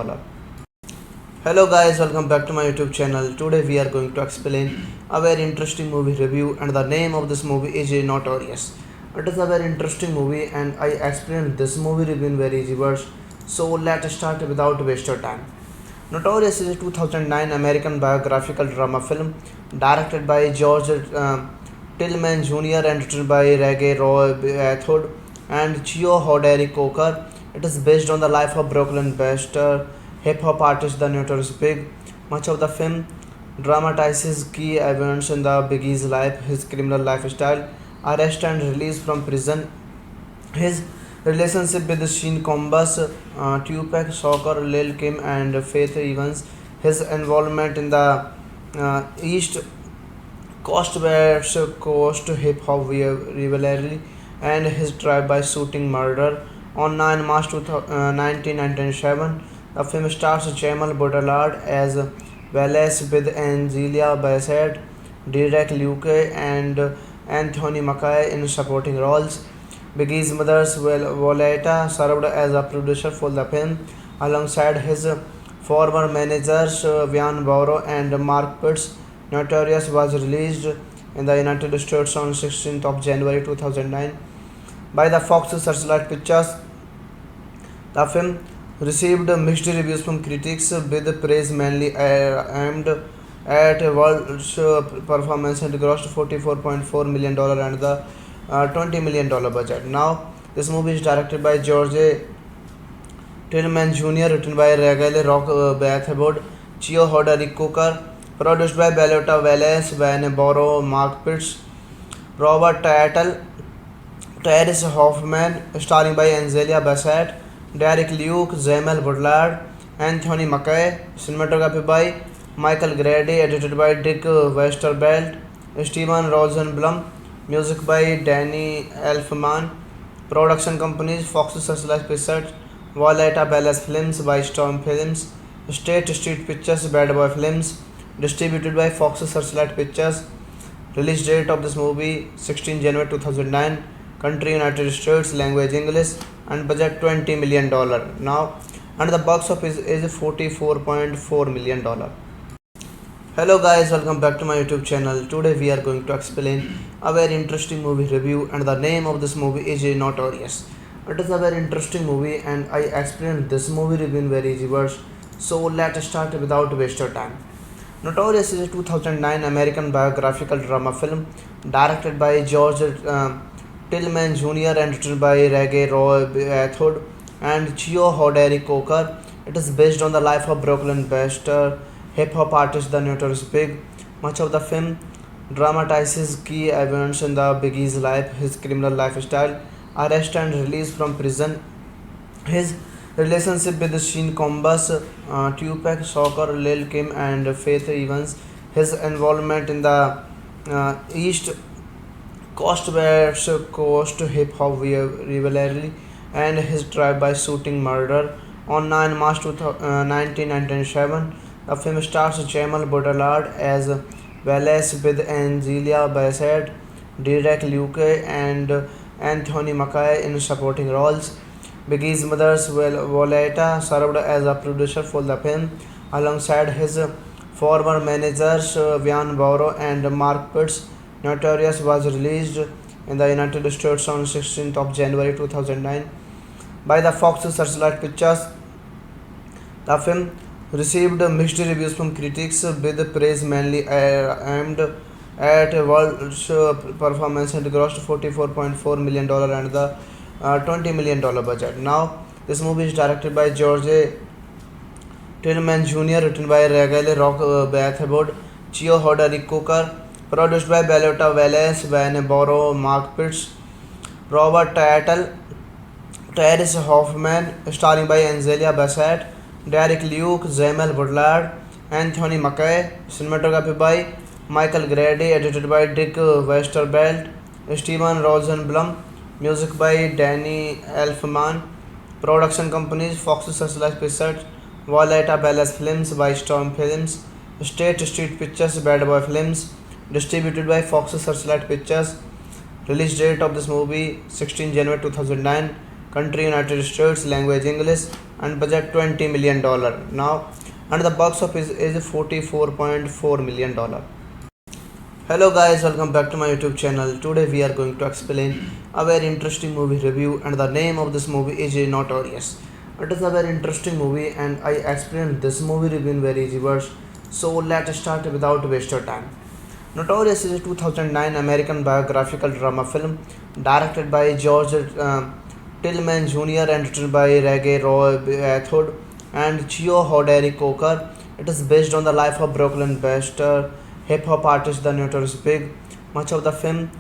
Hello guys, welcome back to my YouTube channel. Today we are going to explain a very interesting movie review, and the name of this movie is Notorious. It is a very interesting movie and I explained this movie review in very easy words. So let's start without waste your time. Notorious is a 2009 American biographical drama film directed by George Tillman Jr. and written by Reggie Roy Bathwood and Chio Hoderick Cooker. It is based on the life of Brooklyn-based hip hop artist The Notorious Big. Much of the film dramatizes key events in the Biggie's life, his criminal lifestyle, arrest and release from prison, his relationship with Sean Combs, Tupac Shakur, Lil Kim, and Faith Evans, his involvement in the East Coast West Coast hip hop rivalry, and his drive-by shooting murder on 9 March 1997. The film stars Jamal Bullard as Wallace with Angelia Bassett, Derek Luke, and Anthony Mackie in supporting roles. Biggie's mother, Violetta, served as a producer for the film alongside his former managers Vian Borrow and Mark Pitts. Notorious was released in the United States on 16th of January 2009 by the Fox Searchlight Pictures. The film received mixed reviews from critics, with praise mainly aimed at Wald's performance and grossed $44.4 million and the $20 million budget. Now, this movie is directed by George Tillman Jr., written by Regale Rock Bathwood, Chio Hoderick Cooker, produced by Bellota Wallace, Van Borrow, Mark Pitts, Robert Tattle, Terrence Hoffman, starring by Angelia Bassett, Derek Luke, Jamel Bullard, Anthony Mackie, cinematography by Michael Grady, edited by Dick Westervelt, Steven Rosenblum, music by Danny Elfman, production companies Fox Searchlight Pictures, Violetta Ballas Films by Storm Films, State Street Pictures, Bad Boy Films, distributed by Fox Searchlight Pictures. Release date of this movie 16 January 2009. Country United States, language English, and budget $20 million. Now, and the box office is $44.4 million. Hello guys, welcome back to my YouTube channel. Today we are going to explain a very interesting movie review, and the name of this movie is Notorious. It is a very interesting movie and I explained this movie review in very easy words. So let's start without waste your time. Notorious is a 2009 American biographical drama film directed by George Tillman Jr. and written by Reggie Roy Bathwood and Chio Hoderick Cooker. It is based on the life of Brooklyn-based hip hop artist The Notorious Big. Much of the film dramatizes key events in the Biggie's life, his criminal lifestyle, arrest and release from prison, his relationship with Sean Combs, Tupac Shakur, Lil Kim, and Faith Evans, his involvement in the East Coast West Coast hip hop rivalry, and his drive-by shooting murder on 9 March 1997. The film stars Jamal Bullard as Wallace with Angelia Bassett, Derek Luke, and Anthony Mackie in supporting roles. Biggie's mother, Violetta, served as a producer for the film alongside his former managers Vian Borrow and Mark Pitts. Notorious was released in the United States on 16th of January 2009 by the Fox Searchlight Pictures. The film received mixed reviews from critics, with praise mainly aimed at World's performance and grossed $44.4 million and the $20 million budget. Now, this movie is directed by George Tillman Jr., written by Regale Rock Bathboard, Chio Hoderick Cooker, produced by Bellota Wallace, Van Borrow, Mark Pitts, Robert Tattle, Terrence Hoffman, starring by Angelia Bassett, Derek Luke, Jamel Woodard, Anthony Mackie, cinematography by Michael Grady, edited by Dick Westervelt, Steven Rosenblum, music by Danny Elfman, production companies Fox Searchlight Pictures, Violetta Palace Films by Storm Films, State Street Pictures, Bad Boy Films, distributed by Fox Searchlight Pictures. Release date of this movie 16 January 2009. Country United States. Language English. And budget $20 million. Now, and the box office is $44.4 million. Hello guys, welcome back to my YouTube channel. Today we are going to explain a very interesting movie review, and the name of this movie is Notorious. It is a very interesting movie and I explained this movie review in very easy words. So let's start without wasting time. Notorious is a 2009 American biographical drama film directed by George Tillman Jr. and written by Reggie Roy Bathod and Chio Hoderick Cooker. It is based on the life of Brooklyn-based hip-hop artist The Notorious Big. Much of the film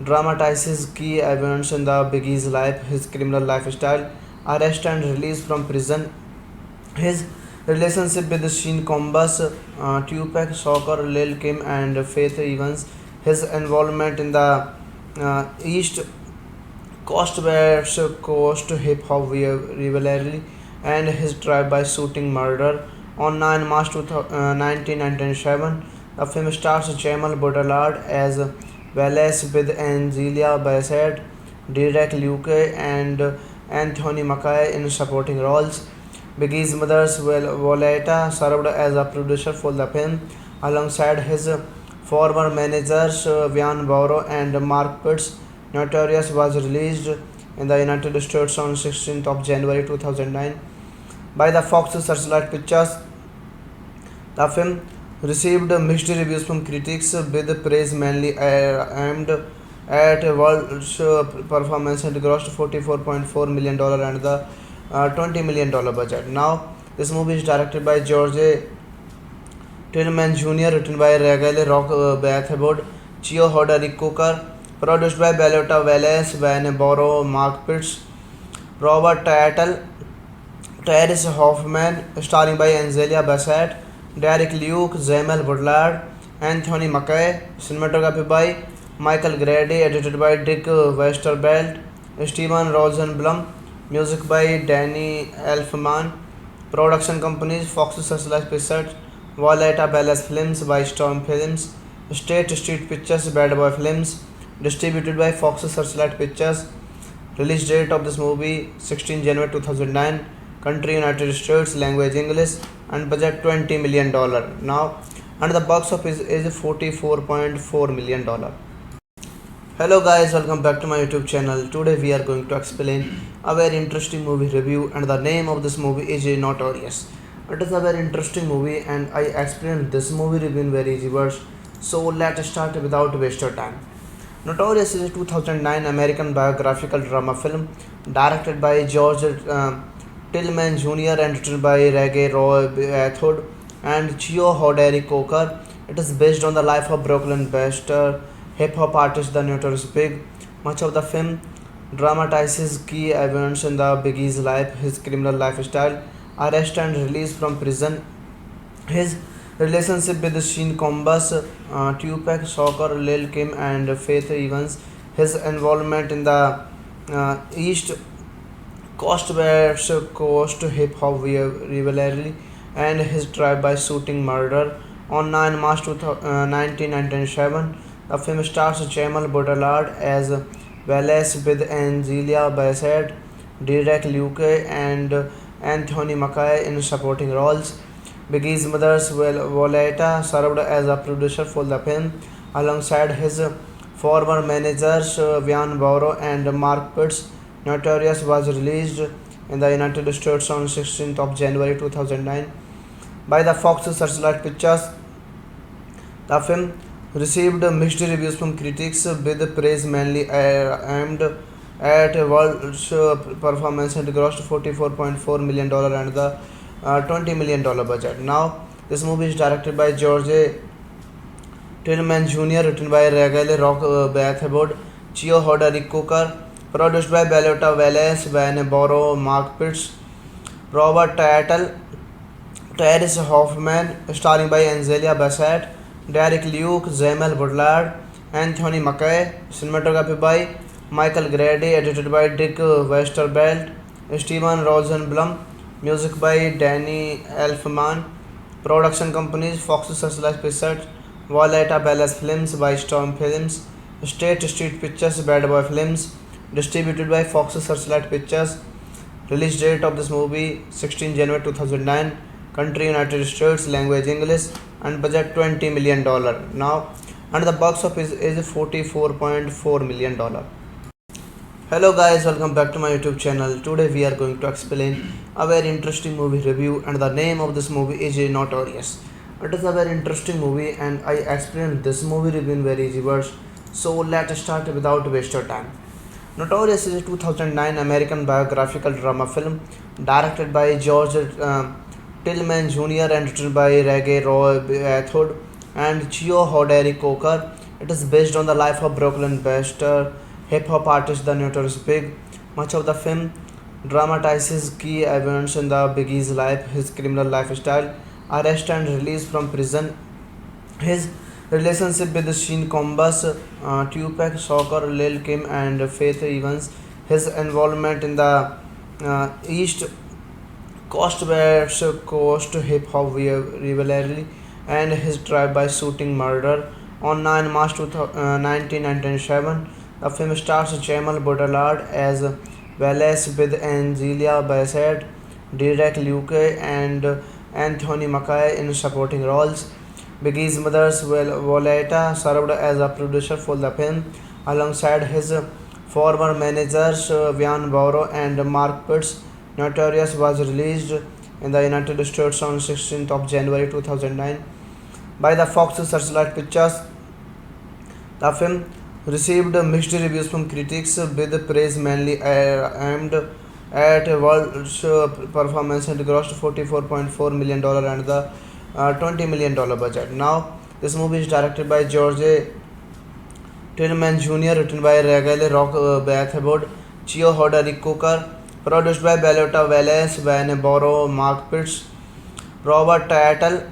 dramatizes key events in the Biggie's life, his criminal lifestyle, arrest and release from prison, his relationship with Sean Combs, Tupac Shakur, Lil Kim, and Faith Evans, his involvement in the East Coast West Coast hip hop rivalry, and his drive-by shooting murder on 9 March 1997. The film stars Jamal Baudelaire as Wallace with Angelia Bassett, Derek Luke, and Anthony Mackie in supporting roles. Biggie's mother, Violetta, served as a producer for the film alongside his former managers Vian Borrow and Mark Pitts. Notorious was released in the United States on 16th of January 2009 by the Fox Searchlight Pictures. The film received mixed reviews from critics, with praise mainly aimed at World's performance and grossed $44.4 million and the $20 million budget. Now, this movie is directed by George Tillman Jr., written by Regale Rock Bathboard, Chio Hoderick Cooker, produced by Bellota Wallace, Van Borrow, Mark Pitts, Robert Tattle, Terrence Hoffman, starring by Angelia Bassett, Derek Luke, Jamel Woodard, Anthony Mackie, cinematography by Michael Grady, edited by Dick Westervelt, Steven Rosenblum, music by Danny Elfman, production companies Fox Searchlight Pictures, Violetta Palace Films by Storm Films, State Street Pictures, Bad Boy Films, distributed by Fox Searchlight Pictures. Release date of this movie 16 January 2009. Country United States. Language English. And budget $20 million. Now, and the box office is $44.4 million. Hello guys, welcome back to my YouTube channel. Today we are going to explain a very interesting movie review, and the name of this movie is Notorious. It is a very interesting movie and I explained this movie review in very easy words. So let's start without wasting time. Notorious is a 2009 American biographical drama film directed by George Tillman Jr. and written by Reggie Roy Bathod and Chio Hoderick Cooker. It is based on the life of Brooklyn-based hip-hop artist The Notorious Big. Much of the film dramatizes key events in the Biggie's life, his criminal lifestyle, arrest and release from prison, his relationship with Sean Combs, Tupac Shakur, Lil Kim, and Faith Evans, his involvement in the East Coast West Coast hip hop rivalry, and his drive-by shooting murder on 9 March 1997. The film stars Jamal Baudelaire as Wallace with Angelia Bassett, Derek Luke, and Anthony Mackie in supporting roles. Biggie's mother, Violetta, served as a producer for the film alongside his former managers Vian Borrow and Mark Pitts. Notorious was released in the United States on 16th of January 2009 by the Fox Searchlight Pictures. The film received mixed reviews from critics, with praise mainly aimed at world's performance and grossed $44.4 million and the $20 million budget. Now, this movie is directed by George Tillman Jr., written by Regal Rock Bathwood, Chio Hoderick Cooker, produced by Bellota Wallace, Van Borrow, Mark Pitts, Robert Tattle, Terrence Hoffman, starring by Angelia Bassett, Derek Luke, Jamal Baudelaire, Anthony Mackie, cinematography by Michael Grady, edited by Dick Westervelt, Steven Rosenblum, music by Danny Elfman, production companies Fox Searchlight Pictures, Violetta Ballas Films by Storm Films, State Street Pictures, Bad Boy Films, distributed by Fox Searchlight Pictures. Release date of this movie 16 January 2009. Country United States, language English, and budget $20 million. Now, and the box office is $44.4 million. Hello guys, welcome back to my YouTube channel. Today we are going to explain a very interesting movie review, and the name of this movie is Notorious. It is a very interesting movie and I explained this movie review in very easy words. So let's start without waste of time. Notorious is a 2009 American biographical drama film directed by George Tillman Jr. and written by Reggie Roy Bathwood and Chio Hoderick Coker. It is based on the life of Brooklyn-based hip hop artist The Notorious Big. Much of the film dramatizes key events in the Biggie's life, his criminal lifestyle, arrest and release from prison, his relationship with Sean Combs, Tupac Shakur, Lil Kim, and Faith Evans, his involvement in the East Coast West Coast hip hop rivalry, and his drive-by shooting murder on 9 March 1997. The film stars Jamal Baudelaire as Wallace with Angelia Bassett, Derek Luke, and Anthony Mackie in supporting roles. Biggie's mother, Violetta, served as a producer for the film alongside his former managers Vian Borrow and Mark Pitts. Notorious was released in the United States on 16th of January 2009 by the Fox Searchlight Pictures. The film received mixed reviews from critics, with praise mainly aimed at world's performance and grossed $44.4 million and the $20 million budget. Now, this movie is directed by George Tillman Jr., written by Regal Rock Bathwood, Chio Hoderick Cooker, produced by Bellota Wallace, Van Borrow, Mark Pitts, Robert Tattle,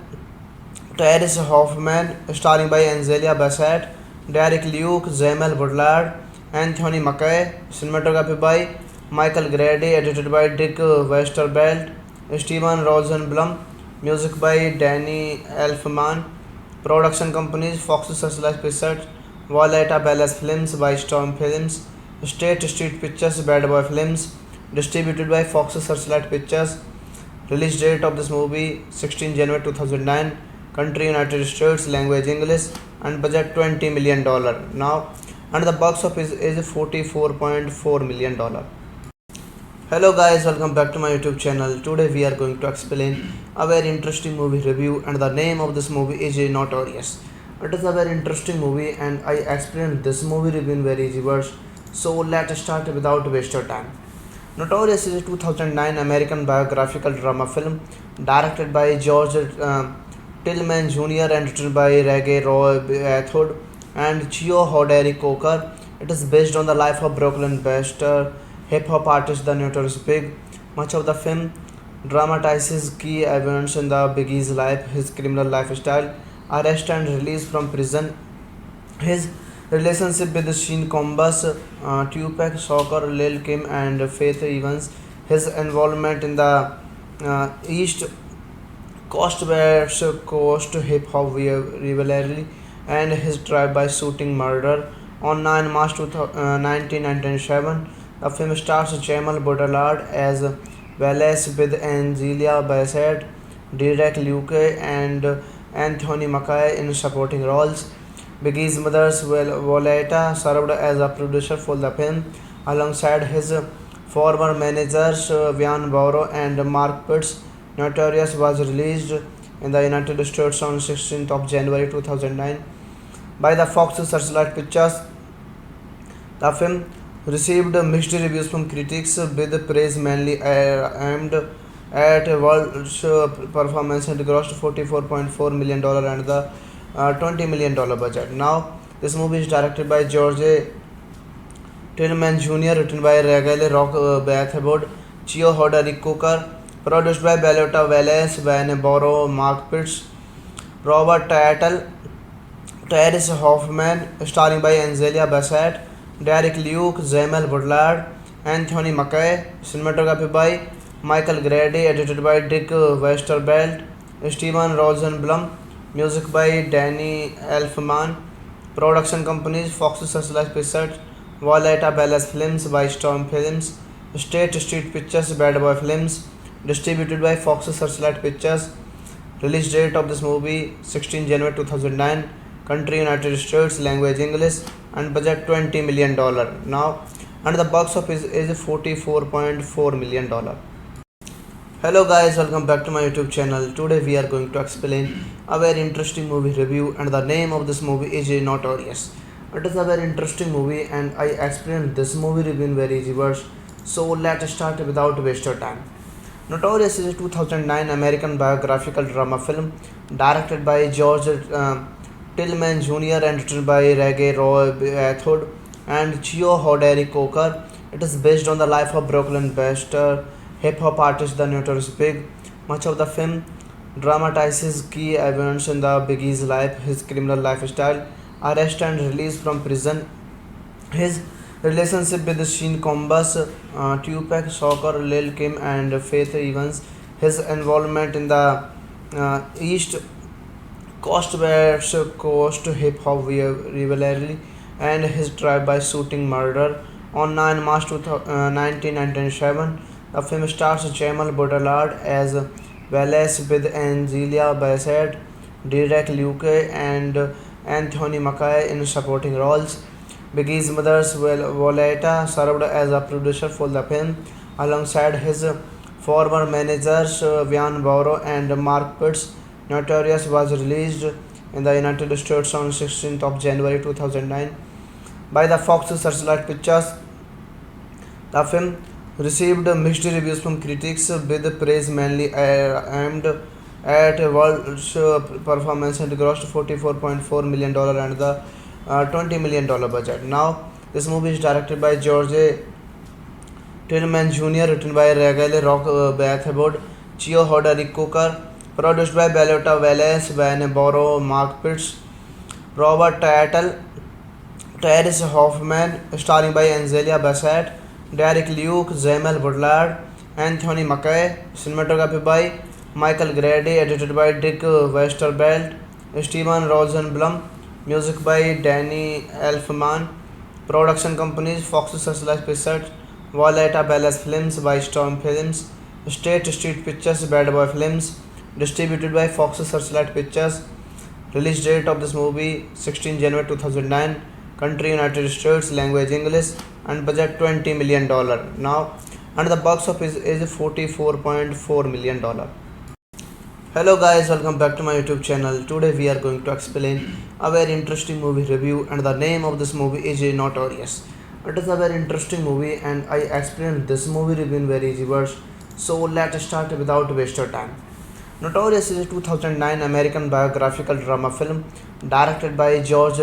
Terrence Hoffman, starring by Angelia Bassett, Derek Luke, Jamal Baudelaire, Anthony Mackie, cinematography by Michael Grady, edited by Dick Westervelt, Steven Rosenblum, music by Danny Elfman, production companies Fox Searchlight Pictures, Violetta Ballas Films by Storm Films, State Street Pictures, Bad Boy Films, distributed by Fox Searchlight Pictures. Release date of this movie 16 January 2009. Country United States, language English, and budget $20 million. Now, and the box office is $44.4 million. Hello guys, welcome back to my YouTube channel. Today we are going to explain a very interesting movie review, and the name of this movie is Notorious. It is a very interesting movie and I explained this movie review in very easy words. So let's start without waste of time. Notorious is a 2009 American biographical drama film directed by George Tillman Jr. and written by Reggie Roy Bathwood and Chio Hoderick Coker. It is based on the life of Brooklyn-based hip hop artist The Notorious Big. Much of the film dramatizes key events in the Biggie's life, his criminal lifestyle, arrest and release from prison, his relationship with Sean Combs, Tupac Shakur, Lil Kim, and Faith Evans, his involvement in the East Coast West Coast hip hop rivalry, and his drive-by shooting murder. On 9 March 1997, the film stars Jamal Baudelaire as Wallace with Angelia Bassett, Derek Luke, and Anthony Mackie in supporting roles. Biggie's mother, Violetta, served as a producer for the film alongside his former managers Vian Borrow and Mark Pitts. Notorious was released in the United States on 16th of January 2009 by the Fox Searchlight Pictures. The film received mixed reviews from critics, with praise mainly aimed at World's performance and grossed $44.4 million and the $20 million budget. Now, this movie is directed by George Tillman Jr., written by Regale Rock Bathwood, Chio Hoderick Cooker, produced by Bellota Wallace, Van Borrow, Mark Pitts, Robert Tattle, Terrence Hoffman, starring by Angelia Bassett, Derek Luke, Jamal Baudelaire, Anthony Mackie, cinematography by Michael Grady, edited by Dick Westervelt, Steven Rosenblum, music by Danny Elfman, production companies Fox Searchlight Pictures, Violetta Palace Films by Storm Films, State Street Pictures, Bad Boy Films, distributed by Fox Searchlight Pictures. Release date of this movie 16 January 2009. Country United States, language English, and budget $20 million. Now, and the box office is $44.4 million. Hello guys, welcome back to my YouTube channel. Today we are going to explain a very interesting movie review, and the name of this movie is Notorious. It is a very interesting movie and I explained this movie review in very easy words. So let's start without waste of time. Notorious is a 2009 American biographical drama film directed by George Tillman Jr. and written by Reggie Roy Bathwood and Chio Hoderick Cooker. It is based on the life of Brooklyn-based hip-hop artist The Notorious Big. Much of the film dramatizes key events in the Biggie's life, his criminal lifestyle, arrest and release from prison, his relationship with Sean Combs, Tupac Shakur, Lil Kim, and Faith Evans, his involvement in the East Coast West Coast hip hop rivalry, and his drive-by shooting murder. On 9 March 1997, the film stars Jamal Baudelaire as Wallace with Angelia Bassett, Derek Luke, and Anthony Mackie in supporting roles. Biggie's mother, Violetta, served as a producer for the film alongside his former managers Vian Borrow and Mark Pitts. Notorious was released in the United States on 16th of January 2009 by the Fox Searchlight Pictures. The film received mixed reviews from critics, with praise mainly aimed at World's performance and grossed $44.4 million and the $20 million budget. Now, this movie is directed by George Tillman Jr., written by Regale Rock Bathwood, Chio Hoderick Cooker, produced by Bellota Wallace, Van Borrow, Mark Pitts, Robert Tattle, Terrence Hoffman, starring by Angelia Bassett, Derek Luke, Jamal Baudelaire, Anthony Mackie, cinematography by Michael Grady, edited by Dick Westervelt, Steven Rosenblum, music by Danny Elfman, production companies Fox Searchlight Pictures, Violetta Palace Films by Storm Films, State Street Pictures, Bad Boy Films, distributed by Fox Searchlight Pictures. Release date of this movie 16 January 2009. Country United States, language English, and budget $20 million. Now, and the box office is $44.4 million. Hello guys, welcome back to my YouTube channel. Today we are going to explain a very interesting movie review, and the name of this movie is Notorious. It is a very interesting movie and I explained this movie review in very easy words. So let's start without waste of time. Notorious is a 2009 American biographical drama film directed by George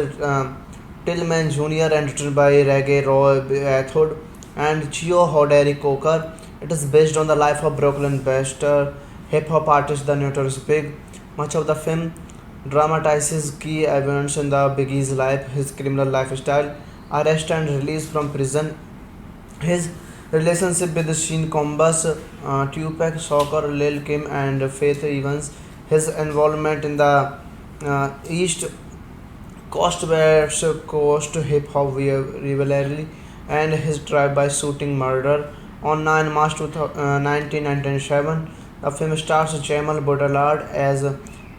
Tillman Jr. and written by Reggie Roy Bathwood and Chio Hoderick Cooker. It is based on the life of Brooklyn-based hip-hop artist The Notorious Big. Much of the film dramatizes key events in the Biggie's life, his criminal lifestyle, arrest and release from prison, his relationship with Sean Combs, Tupac Shakur, Lil Kim, and Faith Evans, his involvement in the East Coast hip hop rivalry and his tribe by shooting murder. On 9 March 1997, the film stars Jamal Baudelaire as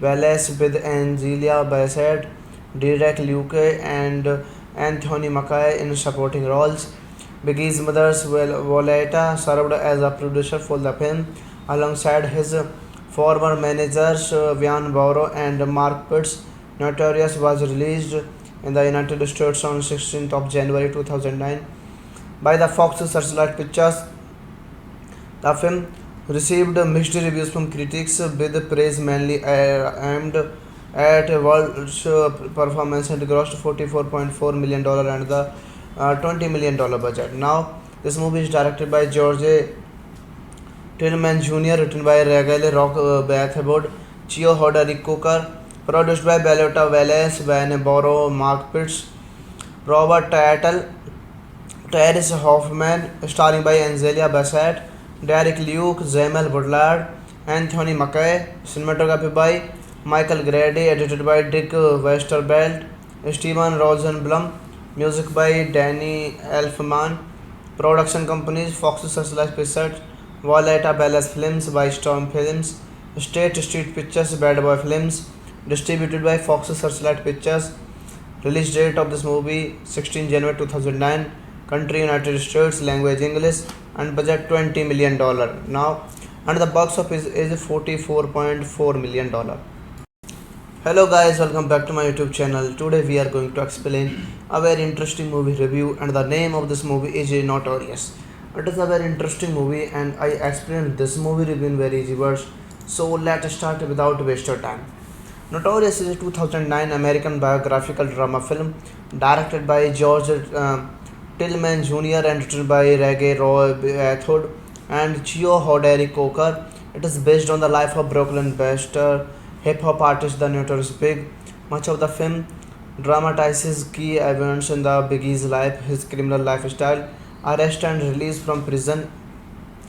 Wallace with Angelia Bassett, Derek Luke, and Anthony Mackie in supporting roles. Biggie's mother, Violetta, served as a producer for the film alongside his former managers Vian Borrow and Mark Pitts. Notorious was released in the United States on 16th of January 2009 by the Fox Searchlight Pictures. The film received mixed reviews from critics with praise mainly aimed at world performance and grossed $44.4 million and the $20 million budget. Now, this movie is directed by George Tillman Jr., written by Regale Rock Bathwood, Chio Hoderick Cooker, produced by Bellota Wallace, Van Borrow, Mark Pitts, Robert Tattle, Terrence Hoffman, starring by Angelia Bassett, Derek Luke, Jamal Baudelaire, Anthony Mackie, cinematography by Michael Grady, edited by Dick Westervelt, Steven Rosenblum, music by Danny Elfman, production companies Fox Searchlight Pictures, Violetta Ballas Films by Storm Films, State Street Pictures, Bad Boy Films, distributed by Fox Searchlight Pictures. Release date of this movie 16 January 2009. Country United States, language English, and budget $20 million. Now, and the box office is $44.4 million. Hello guys, welcome back to my YouTube channel. Today we are going to explain a very interesting movie review, and the name of this movie is Notorious. It is a very interesting movie and I explained this movie review in very easy words. So let's start without wasting time. Notorious is a 2009 American biographical drama film directed by George Tillman Jr. and written by Reggie Roy Bathwood and Chio Hoderick Coker. It is based on the life of Brooklyn-based hip hop artist The Notorious Big. Much of the film dramatizes key events in the Biggie's life, his criminal lifestyle, arrest and release from prison,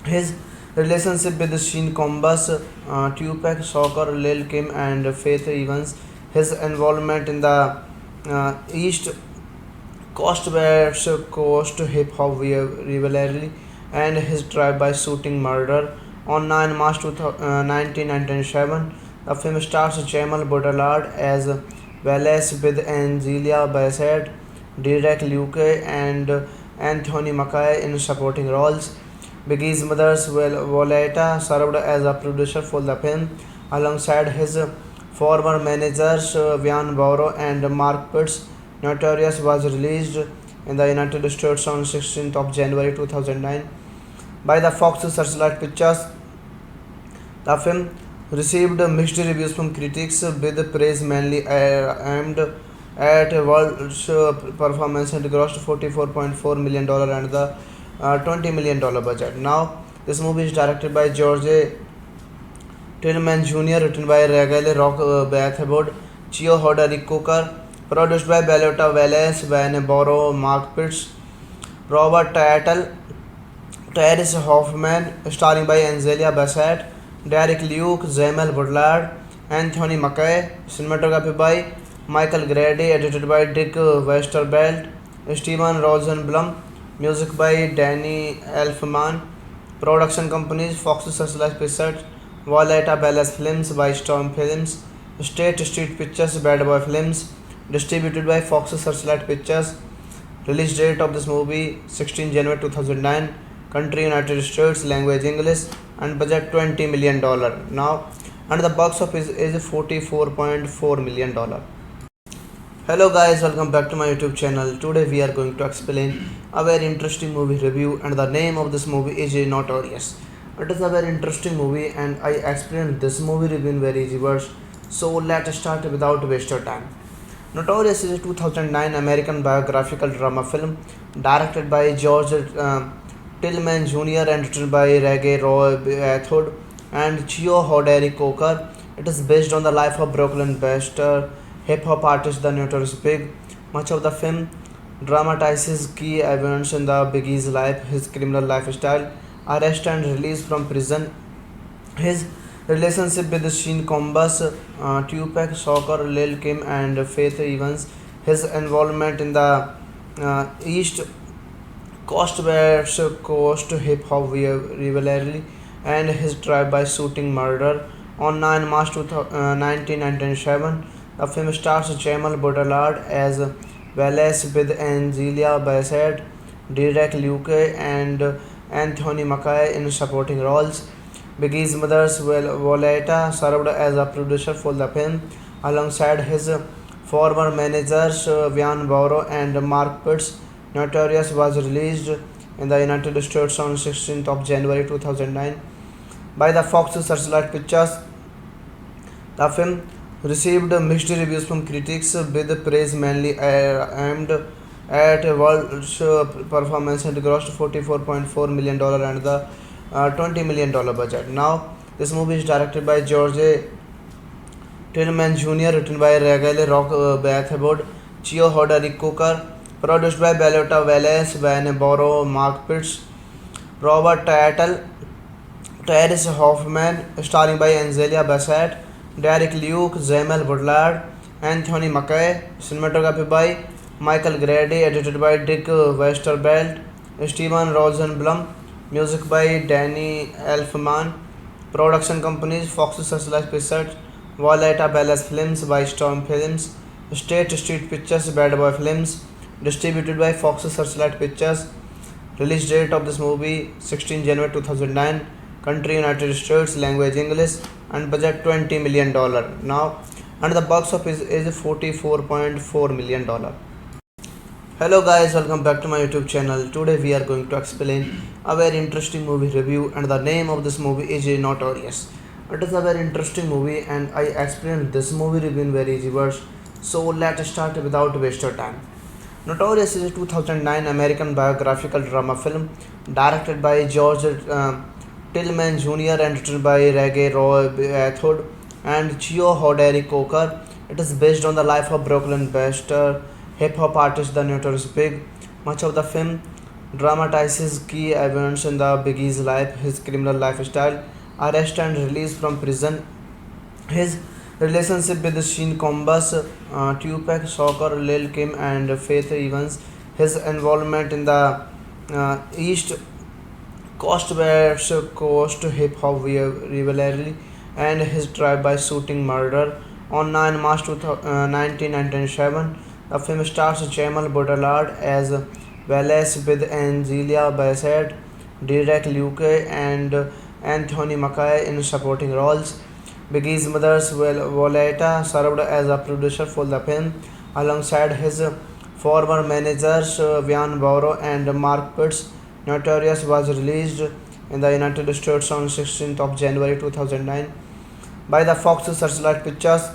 his relationship with Sean Combs, Tupac Shakur, Lil Kim, and Faith Evans, his involvement in the East Coast hip hop rivalry, and his tribe by shooting murder. On 9 March 1997, the film stars Jamal Baudelaire as Wallace with Angelia Bassett, Derek Luke, and Anthony Mackie in supporting roles. Biggie's mother, Violetta, served as a producer for the film alongside his former managers Vian Borrow and Mark Pitts. Notorious was released in the United States on 16th of January 2009 by the Fox Searchlight Pictures. The film received mixed reviews from critics with praise mainly aimed at world performance and grossed $44.4 million and the $20 million budget. Now, this movie is directed by George Tillman Jr., written by Regale Rock Bathwood, Chio Hoderick Cooker, produced by Bellota Wallace, Van Borrow, Mark Pitts, Robert Tattle, Terrence Hoffman, starring by Angelia Bassett, Derek Luke, Jamal Baudelaire, Anthony Mackie, cinematography by Michael Grady, edited by Dick Westervelt, Steven Rosenblum, music by Danny Elfman, production companies Fox Searchlight Pictures, Violetta Ballas Films by Storm Films, State Street Pictures, Bad Boy Films, distributed by Fox Searchlight Pictures. Release date of this movie 16 January 2009. Country United States, language English, and budget $20 million. Now, and the box office is $44.4 million. Hello guys, welcome back to my YouTube channel. Today we are going to explain a very interesting movie review, and the name of this movie is Notorious. It is a very interesting movie and I explained this movie review in very easy words. So let's start without wasting time. Notorious is a 2009 American biographical drama film directed by George Tillman Jr. and written by Reggie Roy Bathwood and Chio Hoderick Coker. It is based on the life of Brooklyn-based hip hop artist The Notorious Big. Much of the film dramatizes key events in the Biggie's life, his criminal lifestyle, arrest and release from prison, his relationship with Sean Combs, Tupac Shakur, Lil Kim, and Faith Evans, his involvement in the East Coast West Coast hip hop rivalry, and his drive-by shooting murder on 9 March 1997. The film stars Jamal Baudelaire as Wallace with Angelia Bassett, Derek Luke, and Anthony Mackie in supporting roles. Biggie's mother, Violetta, served as a producer for the film alongside his former managers Vian Borrow and Mark Pitts. Notorious was released in the United States on 16th of January 2009 by the Fox Searchlight Pictures. The film received mixed reviews from critics, with praise mainly aimed at world's performance and grossed $44.4 million and the $20 million budget. Now, this movie is directed by George Tillman Jr., written by Regale Rock Bathwood, Chio Hoderick Cooker, produced by Bellota Wallace, Van Borrow, Mark Pitts, Robert Tattle, Terrence Hoffman, starring by Angelia Bassett, Derek Luke, Jamal Baudelaire, Anthony Mackie, cinematography by Michael Grady, edited by Dick Westervelt, Steven Rosenblum, music by Danny Elfman, production companies Fox Searchlight Pictures, Violetta Ballas Films by Storm Films, State Street Pictures, Bad Boy Films, distributed by Fox Searchlight Pictures. Release date of this movie 16 January 2009. Country United States, language English, and budget $20 million. Now, and the box office is $44.4 million. Hello guys, welcome back to my YouTube channel. Today we are going to explain a very interesting movie review, and the name of this movie is Notorious. It is a very interesting movie and I explained this movie review in very easy words. So let's start without waste of time. Notorious is a 2009 American biographical drama film directed by George Tillman Jr. and written by Reggie Roy Bathwood and Chio Hoderick Cooker. It is based on the life of Brooklyn-based hip hop artist The Notorious Big. Much of the film dramatizes key events in the Biggie's life, his criminal lifestyle, arrest and release from prison, his relationship with Sean Combs, Tupac Shakur, Lil Kim, and Faith Evans, his involvement in the East Coast West Coast hip hop rivalry, and his drive-by shooting murder on 9 March 1997. The film stars Jamal Baudelaire as Wallace with Angelia Bassett, Derek Luke, and Anthony Mackie in supporting roles. Biggie's mother, Violetta, served as a producer for the film alongside his former managers Vian Borrow and Mark Pitts. Notorious was released in the United States on 16th of January 2009 by the Fox Searchlight Pictures.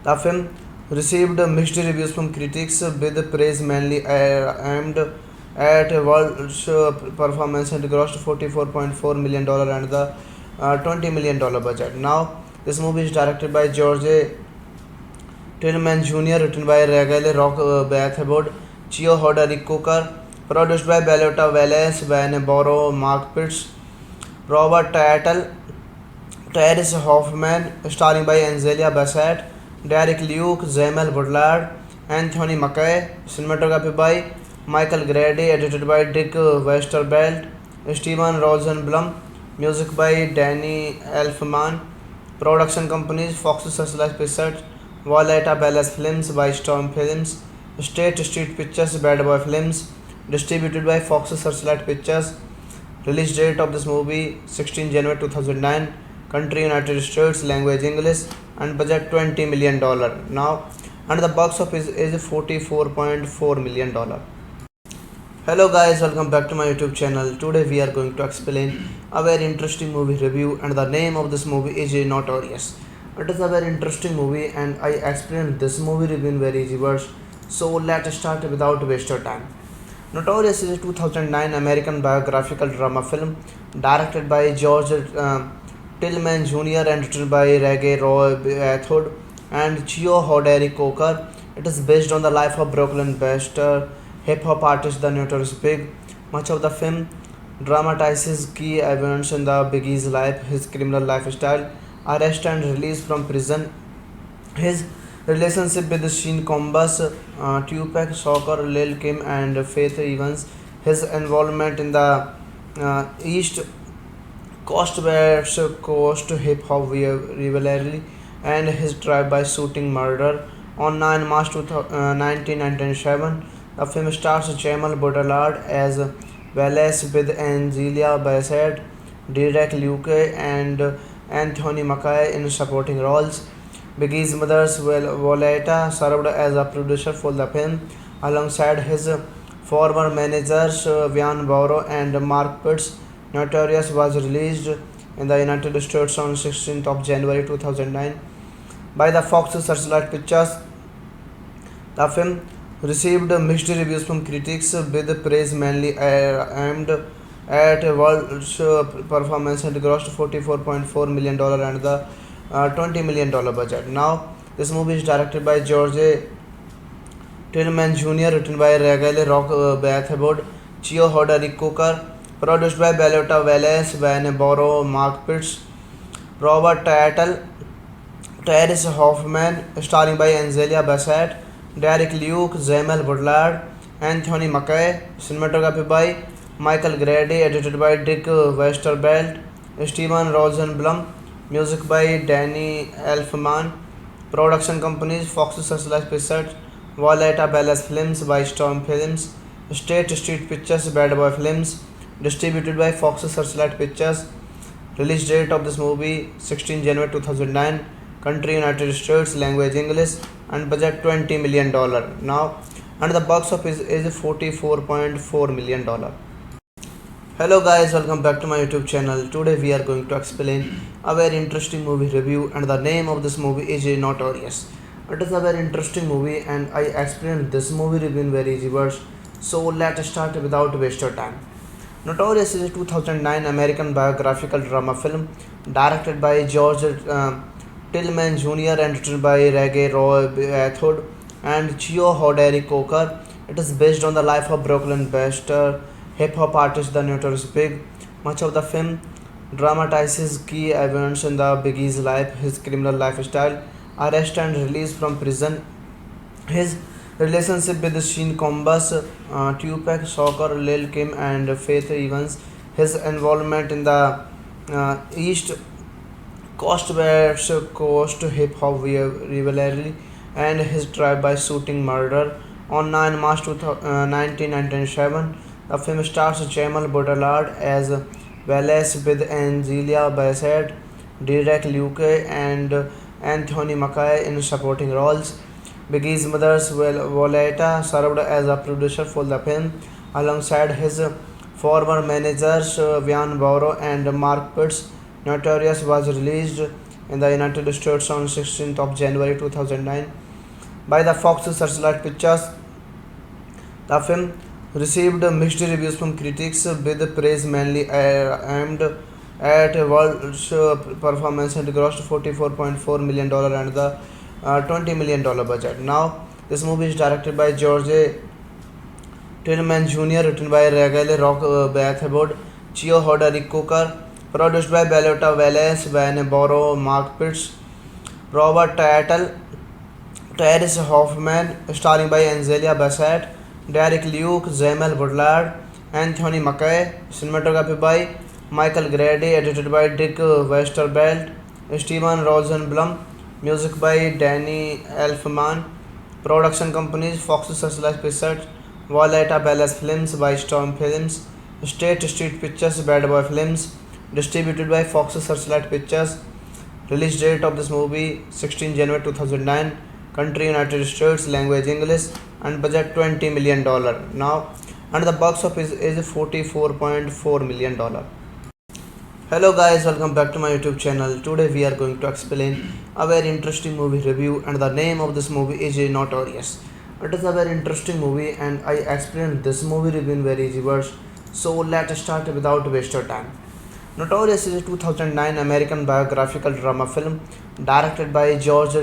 The film received mixed reviews from critics, with praise mainly aimed at world's performance and grossed $44.4 million and the $20 million budget. Now, this movie is directed by George Tillman Jr., written by Regale Rock Bathwood, Chio Hoderick Cooker, produced by Bellota Wallace, Van Borrow, Mark Pitts, Robert Tattle, Terrence Hoffman, starring by Angelia Bassett, Derek Luke, Jamal Baudelaire, Anthony Mackie, cinematography by Michael Grady, edited by Dick Westervelt, Steven Rosenblum, music by Danny Elfman, production companies Fox Searchlight Pictures, Violetta Ballas Films by Storm Films, State Street Pictures, Bad Boy Films, distributed by Fox Searchlight Pictures. Release date of this movie 16 January 2009. Country United States, language English, and budget $20 million. Now, and the box office is $44.4 million. Hello guys, welcome back to my YouTube channel. Today we are going to explain a very interesting movie review, and the name of this movie is Notorious. It is a very interesting movie and I explained this movie review in very easy words. So let's start without waste of time. Notorious is a 2009 American biographical drama film directed by George Tillman Jr. and written by Reggie Roy Bathwood and Chio Hoderick Cooker. It is based on the life of Brooklyn-based hip hop artist The Notorious Big. Much of the film dramatizes key events in the Biggie's life, his criminal lifestyle, arrest and release from prison, his relationship with Sheen Combs, Tupac Shakur, Lil Kim, and Faith Evans, his involvement in the East Coast West Coast hip hop rivalry, and his drive-by shooting murder on 9 March 1997. The film stars Jamal Baudelaire as Wallace with Angelia Bassett, Derek Luke, and Anthony Mackie in supporting roles. Biggie's mother, Violetta, served as a producer for the film alongside his former managers Vian Borrow and Mark Pitts. Notorious was released in the United States on 16th of January 2009 by the Fox Searchlight Pictures. The film received mixed reviews from critics, with praise mainly aimed at World's performance and grossed $44.4 million and the $20 million budget. Now, this movie is directed by George Tillman Jr., written by Regale Rock Bathboard, Chio Hoda Rick Cooker, produced by Bellota Wallace, Van Borrow, Mark Pitts, Robert Tattle, Terrence Hoffman, starring by Angelia Bassett, Derek Luke, Jamal Baudelaire, Anthony Mackie, cinematography by Michael Grady, edited by Dick Westervelt, Steven Rosenblum, music by Danny Elfman, production companies Fox Searchlight Pictures, Violetta Ballas Films by Storm Films, State Street Pictures, Bad Boy Films, distributed by Fox Searchlight Pictures. Release date of this movie 16 January 2009. Country United States, language English, and budget $20 million. Now, and the box office is $44.4 million. Hello guys, welcome back to my YouTube channel. Today we are going to explain a very interesting movie review, and the name of this movie is Notorious. It is a very interesting movie, and I explained this movie review in very easy words. So let's start without wasting time. Notorious is a 2009 American biographical drama film directed by George Tillman Jr. and written by Reggie Roy Bathod and Chio Hoderi Coker. It is based on the life of Brooklyn-based hip-hop artist The Notorious Big. Much of the film dramatizes key events in the Biggie's life, his criminal lifestyle, arrest and release from prison, his relationship with Sheen Combs, Tupac Shakur, Lil Kim, and Faith Evans, his involvement in the East Coast West Coast hip hop rivalry, and his drive-by shooting murder on 9 March 1997. The film stars Jamal Baudelaire as Wallace with Angelia Bassett, Derek Luke, and Anthony Mackie in supporting roles. Biggie's mother, Violetta, served as a producer for the film alongside his former managers Vian Borrow and Mark Pitts. Notorious was released in the United States on 16th of January 2009 by the Fox Searchlight Pictures. The film received mixed reviews from critics, with praise mainly aimed at World's performance and grossed $44.4 million and the $20 million budget. Now, this movie is directed by George Tillman Jr., written by Regale Rock Bathboard, Chio Hoda Rick Cooker, produced by Bellota Wallace, Van Borrow, Mark Pitts, Robert Tattle, Terrence Hoffman, starring by Angelia Bassett, Derek Luke, Jamal Baudelaire, Anthony Mackie, cinematography by Michael Grady, edited by Dick Westervelt, Steven Rosenblum, music by Danny Elfman, production companies Fox Searchlight Pictures, Violetta Ballas Films by Storm Films, State Street Pictures, Bad Boy Films, distributed by Fox Searchlight Pictures. Release date of this movie 16 January 2009. Country United States, language English, and budget $20 million. Now, and the box office is $44.4 million. Hello guys, welcome back to my YouTube channel. Today we are going to explain a very interesting movie review, and the name of this movie is Notorious. It is a very interesting movie, and I explained this movie review in very easy words. So let's start without wasting time. Notorious is a 2009 American biographical drama film directed by George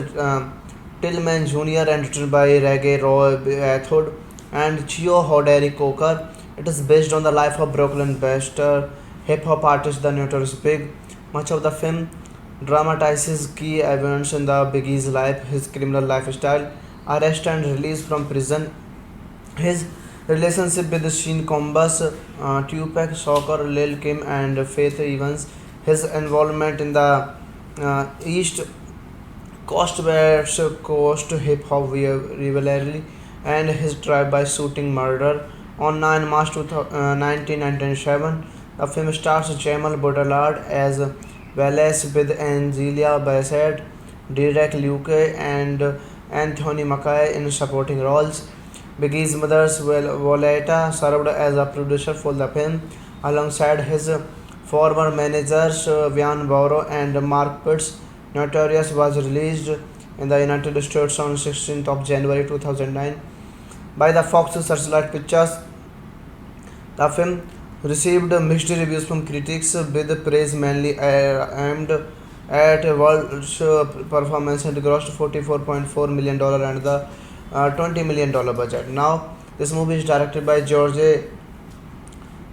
Tillman Jr. and written by Reggie Roy Bathod and Chio Hoderi Coker. It is based on the life of Brooklyn-based hip-hop artist The Notorious Big. Much of the film dramatizes key events in the Biggie's life, his criminal lifestyle, arrest and release from prison, his relationship with Sheen Combs, Tupac Shakur, Lil Kim, and Faith Evans, his involvement in the East Coast West Coast hip hop rivalry, and his drive-by shooting murder on 9 March 1997. The film stars Jamal Baudelaire as Wallace with Angelia Bassett, Derek Luke, and Anthony Mackie in supporting roles. Biggie's mother, Violetta, served as a producer for the film alongside his former managers Vian Borrow and Mark Pitts. Notorious was released in the United States on 16th of January 2009 by the Fox Searchlight Pictures. The film received mixed reviews from critics, with praise mainly aimed at world's performance and grossed $44.4 million and the $20 million budget. Now, this movie is directed by George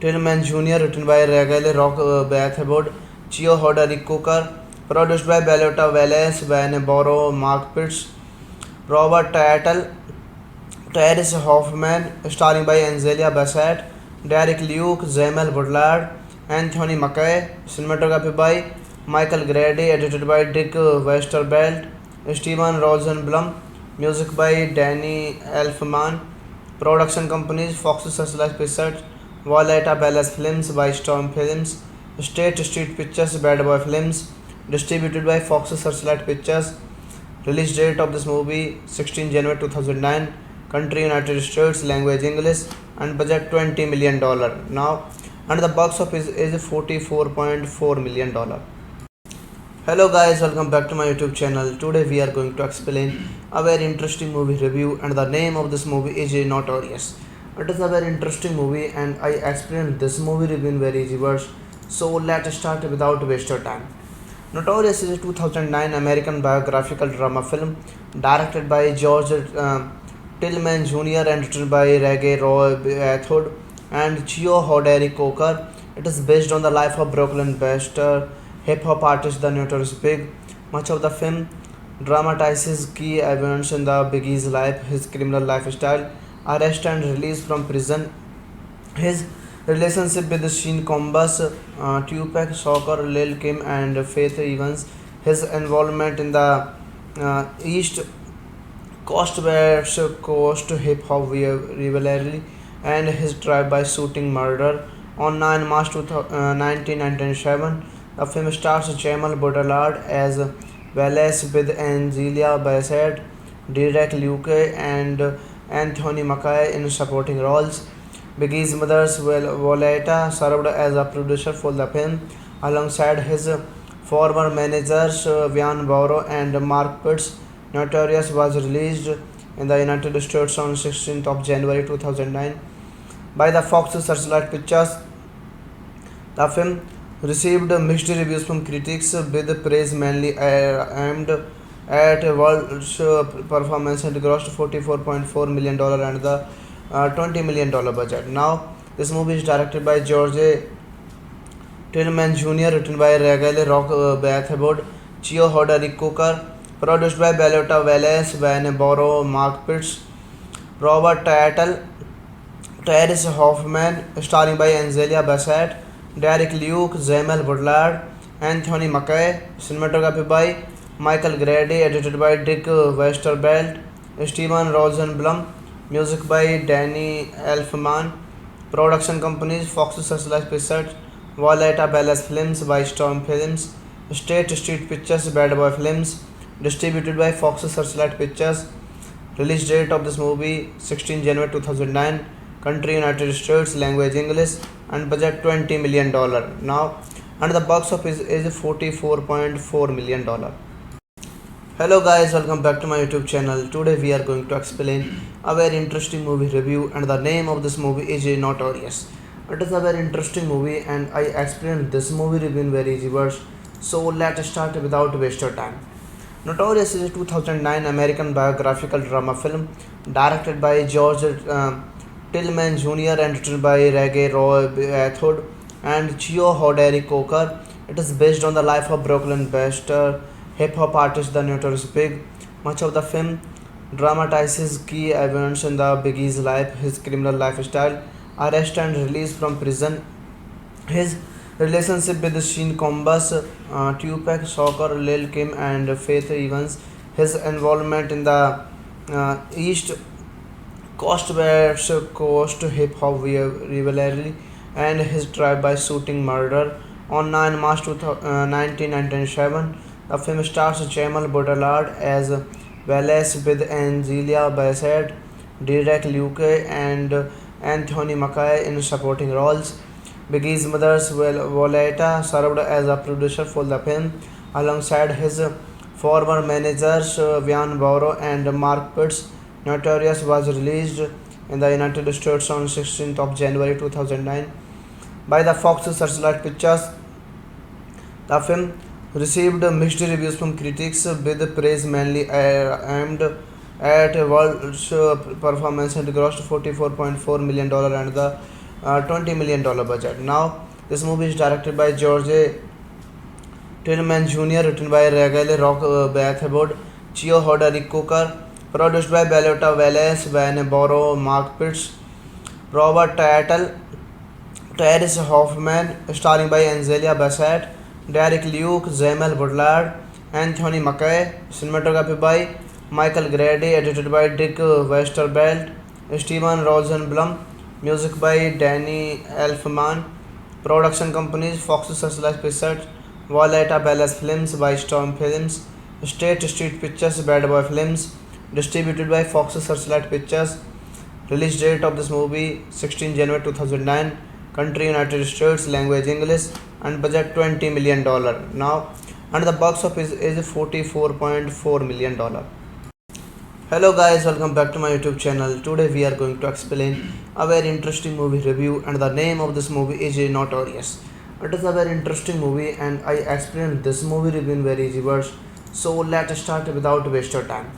Tillman Jr., written by Regale Rock Bathwood, Chio Hoderick Cooker, produced by Bellota Wallace, Van Borrow, Mark Pitts, Robert Tattle, Terrence Hoffman, starring by Angelia Bassett, Derek Luke, Jamal Baudelaire, Anthony Mackie, cinematography by Michael Grady, edited by Dick Westervelt, Steven Rosenblum, music by Danny Elfman, production companies Fox Searchlight Pictures, Violetta Ballas Films by Storm Films, State Street Pictures, Bad Boy Films, distributed by Fox Searchlight Pictures. Release date of this movie 16 January 2009. Country United States, language English, and budget $20 million. Now, and the box office is $44.4 million. Hello guys, welcome back to my YouTube channel. Today we are going to explain a very interesting movie review, and the name of this movie is Notorious. It is a very interesting movie, and I explained this movie review in very easy words. So let's start without waste of time. Notorious is a 2009 American biographical drama film directed by George Tillman Jr. and written by Reggie Roy Bathwood and Chio Hoderick Cooker. It is based on the life of Brooklyn-based hip-hop artist The Notorious Big. Much of the film dramatizes key events in the Biggie's life, his criminal lifestyle, arrest and release from prison, his relationship with Sheen Combs, Tupac Shakur, Lil Kim, and Faith Evans, his involvement in the East Coast West Coast hip hop rivalry, and his drive-by shooting murder on 9 March 1997. The film stars Jamal Baudelaire as Wallace with Angelia Bassett, Derek Luke, and Anthony Mackie in supporting roles. Biggie's mother, Violetta, served as a producer for the film alongside his former managers Vian Borrow and Mark Pitts. Notorious was released in the United States on 16th of January 2009 by the Fox Searchlight Pictures. The film received mixed reviews from critics, with praise mainly aimed at world's performance and grossed $44.4 million and the $20 million budget. Now, this movie is directed by George Tillman Jr., written by Regale Rock Bathwood, Chio Hoderick Cooker, produced by Bellota Wallace, Van Borrow, Mark Pitts, Robert Tattle, Terrence Hoffman, starring by Angelia Bassett, Derek Luke, Jamal Baudelaire, Anthony Mackie, cinematography by Michael Grady, edited by Dick Westervelt, Steven Rosenblum, music by Danny Elfman, production companies Fox Searchlight Pictures, Violetta Ballas Films by Storm Films, State Street Pictures, Bad Boy Films, distributed by Fox Searchlight Pictures. Release date of this movie 16 January 2009. Country United States, language English, and budget $20 million. Now, and the box office is $44.4 million. Hello guys, welcome back to my YouTube channel. Today we are going to explain a very interesting movie review, and the name of this movie is Notorious. It is a very interesting movie, and I explained this movie review in very easy words. So let's start without waste of time. Notorious is a 2009 American biographical drama film directed by George Tillman Jr. and written by Reggie Roy Bathwood and Chio Hoderick Cooker. It is based on the life of Brooklyn Baxter, hip hop artist The Notorious Big. Much of the film dramatizes key events in the Biggie's life, his criminal lifestyle, arrest and release from prison, his relationship with Sean Combs, Tupac Shakur, Lil Kim, and Faith Evans, his involvement in the East Coast West Coast hip hop rivalry, and his drive-by shooting murder on 9 March 1997. The film stars Jamal Baudelaire as Wallace with Angelia Bassett, Derek Luke, and Anthony Mackie in supporting roles. Biggie's mother, Violetta, served as a producer for the film alongside his former managers Vian Borrow and Mark Pitts. Notorious was released in the United States on 16th of January 2009 by the Fox Searchlight Pictures. The film received mixed reviews from critics, with praise mainly aimed at World's performance and grossed $44.4 million and the $20 million budget. Now, this movie is directed by George Tillman Jr., written by Regal Rock Bathwood, Chio Hoderick Cooker, produced by Bellota Wallace, Van Borrow, Mark Pitts, Robert Tattle, Terrence Hoffman, starring by Angelia Bassett, Derek Luke, Jamal Baudelaire, Anthony Mackie, cinematography by Michael Grady, edited by Dick Westervelt, Steven Rosenblum, music by Danny Elfman, production companies Fox Searchlight Pictures, Violetta Palace Films by Storm Films, State Street Pictures, Bad Boy Films, distributed by Fox Searchlight Pictures. Release date of this movie 16 January 2009, country United States, language English, and budget $20 million. Now, and the box office is $44.4 million. Hello guys, welcome back to my YouTube channel. Today we are going to explain a very interesting movie review, and the name of this movie is Notorious. It is a very interesting movie and I explained this movie review in very easy words. So let's start without waste of time.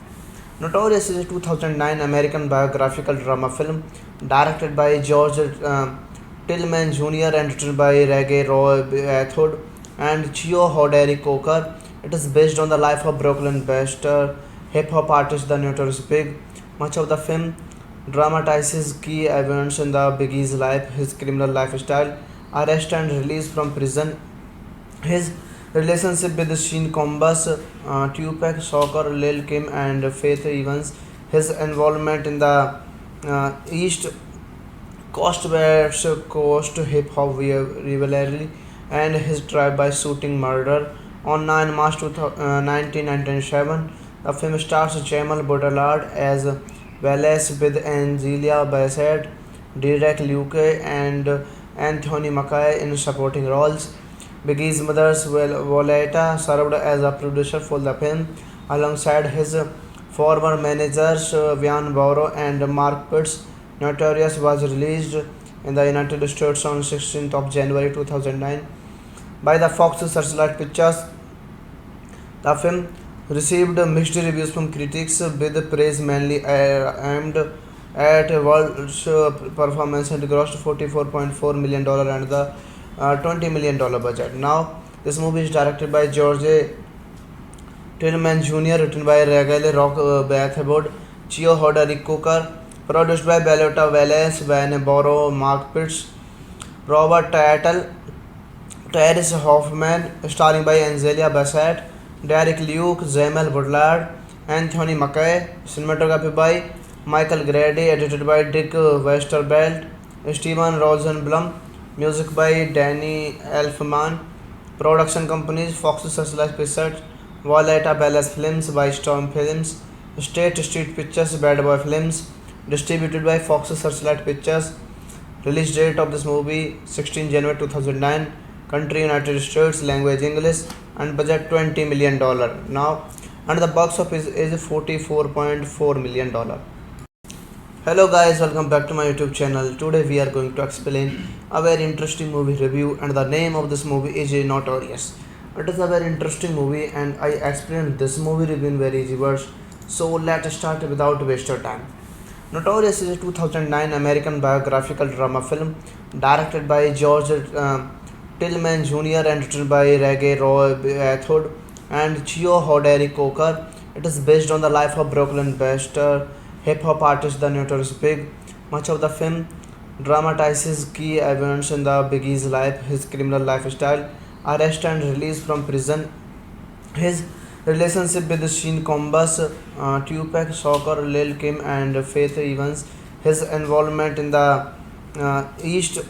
Notorious is a 2009 American biographical drama film directed by George Tillman Jr. and written by Reggae Roy Bathwood and Chio Hoderick Cooker. It is based on the life of Brooklyn Baxter, hip hop artist The Notorious Big. Much of the film dramatizes key events in the Biggie's life, his criminal lifestyle, arrest and release from prison, his relationship with Sean Combs, Tupac Shakur, Lil Kim, and Faith Evans, his involvement in the East Coast West Coast hip hop rivalry, and his drive-by shooting murder on 9 March 1997. The film stars Jamal Baudelaire as Wallace with Angelia Bassett, Derek Luke, and Anthony Mackie in supporting roles. Biggie's mother, Violetta, served as a producer for the film alongside his former managers Vian Borrow and Mark Pitts. Notorious was released in the United States on 16th of January 2009 by the Fox Searchlight Pictures. The film received mixed reviews from critics, with praise mainly aimed at World's performance and grossed $44.4 million and the $20 million budget. Now, this movie is directed by George Tillman Jr., written by Regal Rock Bathwood, Chio Hoderick Cooker, produced by Bellota Wallace, Van Borrow, Mark Pitts, Robert Tattle, Terrence Hoffman, starring by Angelia Bassett, Derek Luke, Jamal Baudelaire, Anthony Mackie, cinematography by Michael Grady, edited by Dick Westervelt, Steven Rosenblum, music by Danny Elfman, production companies Fox Searchlight Pictures, Violetta Palace Films by Storm Films, State Street Pictures, Bad Boy Films, distributed by Fox Searchlight Pictures. Release date of this movie 16 January 2009, country United States, language English, and budget $20 million. Now, and the box office is $44.4 million. Hello guys, welcome back to my YouTube channel. Today we are going to explain a very interesting movie review, and the name of this movie is Notorious. It is a very interesting movie and I explained this movie review in very easy words. So let's start without waste of time. Notorious is a 2009 American biographical drama film directed by George Tillman Jr. and written by Reggae Roy Athod and Chio Hoderi Coker. It is based on the life of Brooklyn-based hip hop artist The Notorious Big. Much of the film dramatizes key events in the Biggie's life, his criminal lifestyle, arrest and release from prison, his relationship with Sheen Combs, Tupac Shakur, Lil Kim, and Faith Evans, his involvement in the East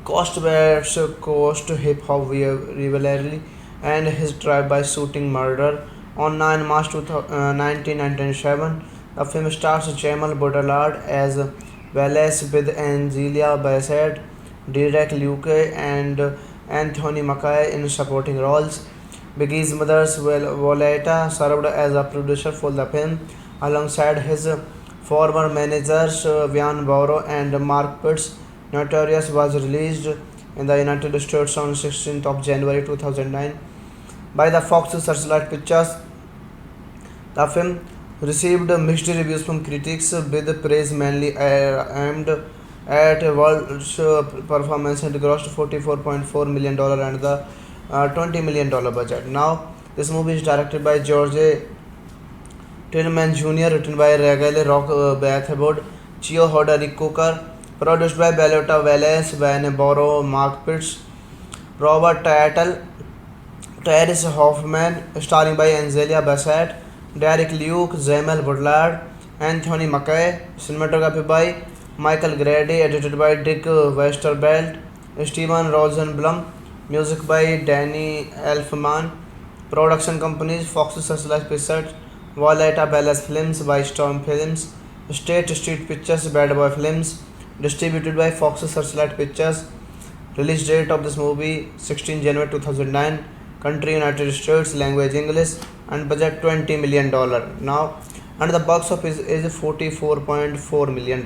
Coast West Coast hip hop rivalry, and his drive-by shooting murder on 9 March 1997. The film stars Jamal Baudelaire as Wallace with Angela Bassett, Derek Luke, and Anthony Mackie in supporting roles. Biggie's mother, Violetta, served as a producer for the film alongside his former managers Vian Borrow and Mark Pitts. Notorious was released in the United States on 16th of January 2009 by the Fox Searchlight Pictures. The film received mixed reviews from critics, with praise mainly aimed at world's performance and grossed $44.4 million and the $20 million budget. Now, this movie is directed by George Tillman Jr., written by Regale Rock Bathwood, Chio Hodari Cooker, produced by Bellota Wallace, Van Borrow, Mark Pitts, Robert Tattle, Terrence Hoffman, starring by Angela Bassett, Derek Luke, Jamal Baudelaire, Anthony Mackie, cinematography by Michael Grady, edited by Dick Westervelt, Steven Rosenblum, music by Danny Elfman, production companies Fox Searchlight Pictures, Violetta Ballas Films by Storm Films, State Street Pictures, Bad Boy Films, distributed by Fox Searchlight Pictures. Release date of this movie 16 January 2009. Country United States, language English, and budget $20 million. Now, and the box office is $44.4 million.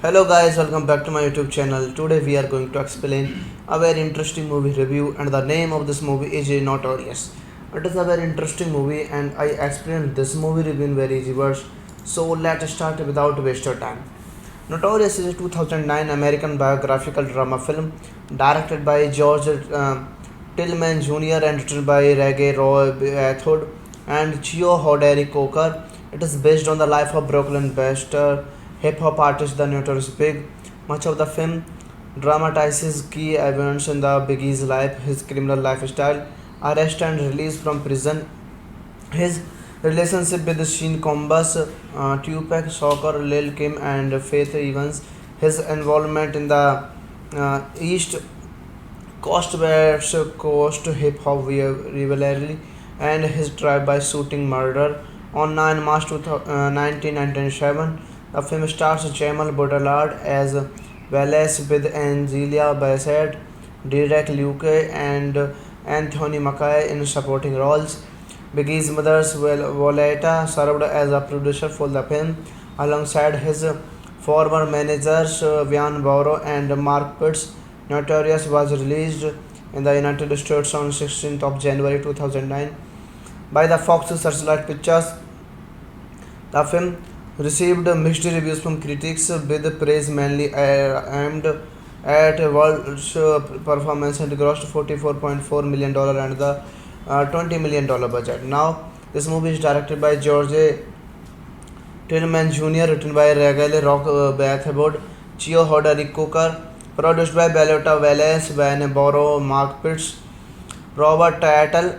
Hello guys, welcome back to my YouTube channel. Today we are going to explain a very interesting movie review, and the name of this movie is Notorious. It is a very interesting movie and I explained this movie review in very easy words. So let's start without wasting time. Notorious is a 2009 American biographical drama film directed by George Tillman Jr. and written by Reggae Roy Athod and Chio Hoderi Coker. It is based on the life of Brooklyn-based hip hop artist The Notorious Big. Much of the film dramatizes key events in the Biggie's life, his criminal lifestyle, arrest and release from prison, his relationship with Sheen Combs, Tupac Shakur, Lil Kim, and Faith Evans, his involvement in the East Coast West Coast hip hop rivalry, and his drive-by shooting murder on 9 March 1997. The film stars Jamal Baudelaire as Wallace with Angela Bassett, Derek Luke, and Anthony Mackie in supporting roles. Biggie's mother, Violetta, served as a producer for the film alongside his former managers Vian Borrow and Mark Pitts. Notorious was released in the United States on 16th of January 2009 by the Fox Searchlight Pictures. The film received mixed reviews from critics, with praise mainly aimed at world's performance and grossed $44.4 million and the $20 million budget. Now, this movie is directed by George Tillman Jr., written by Regale Rock Bathwood, Chio Hodari Cooker, produced by Bellota Wallace, Van Borrow, Mark Pitts, Robert Tattle,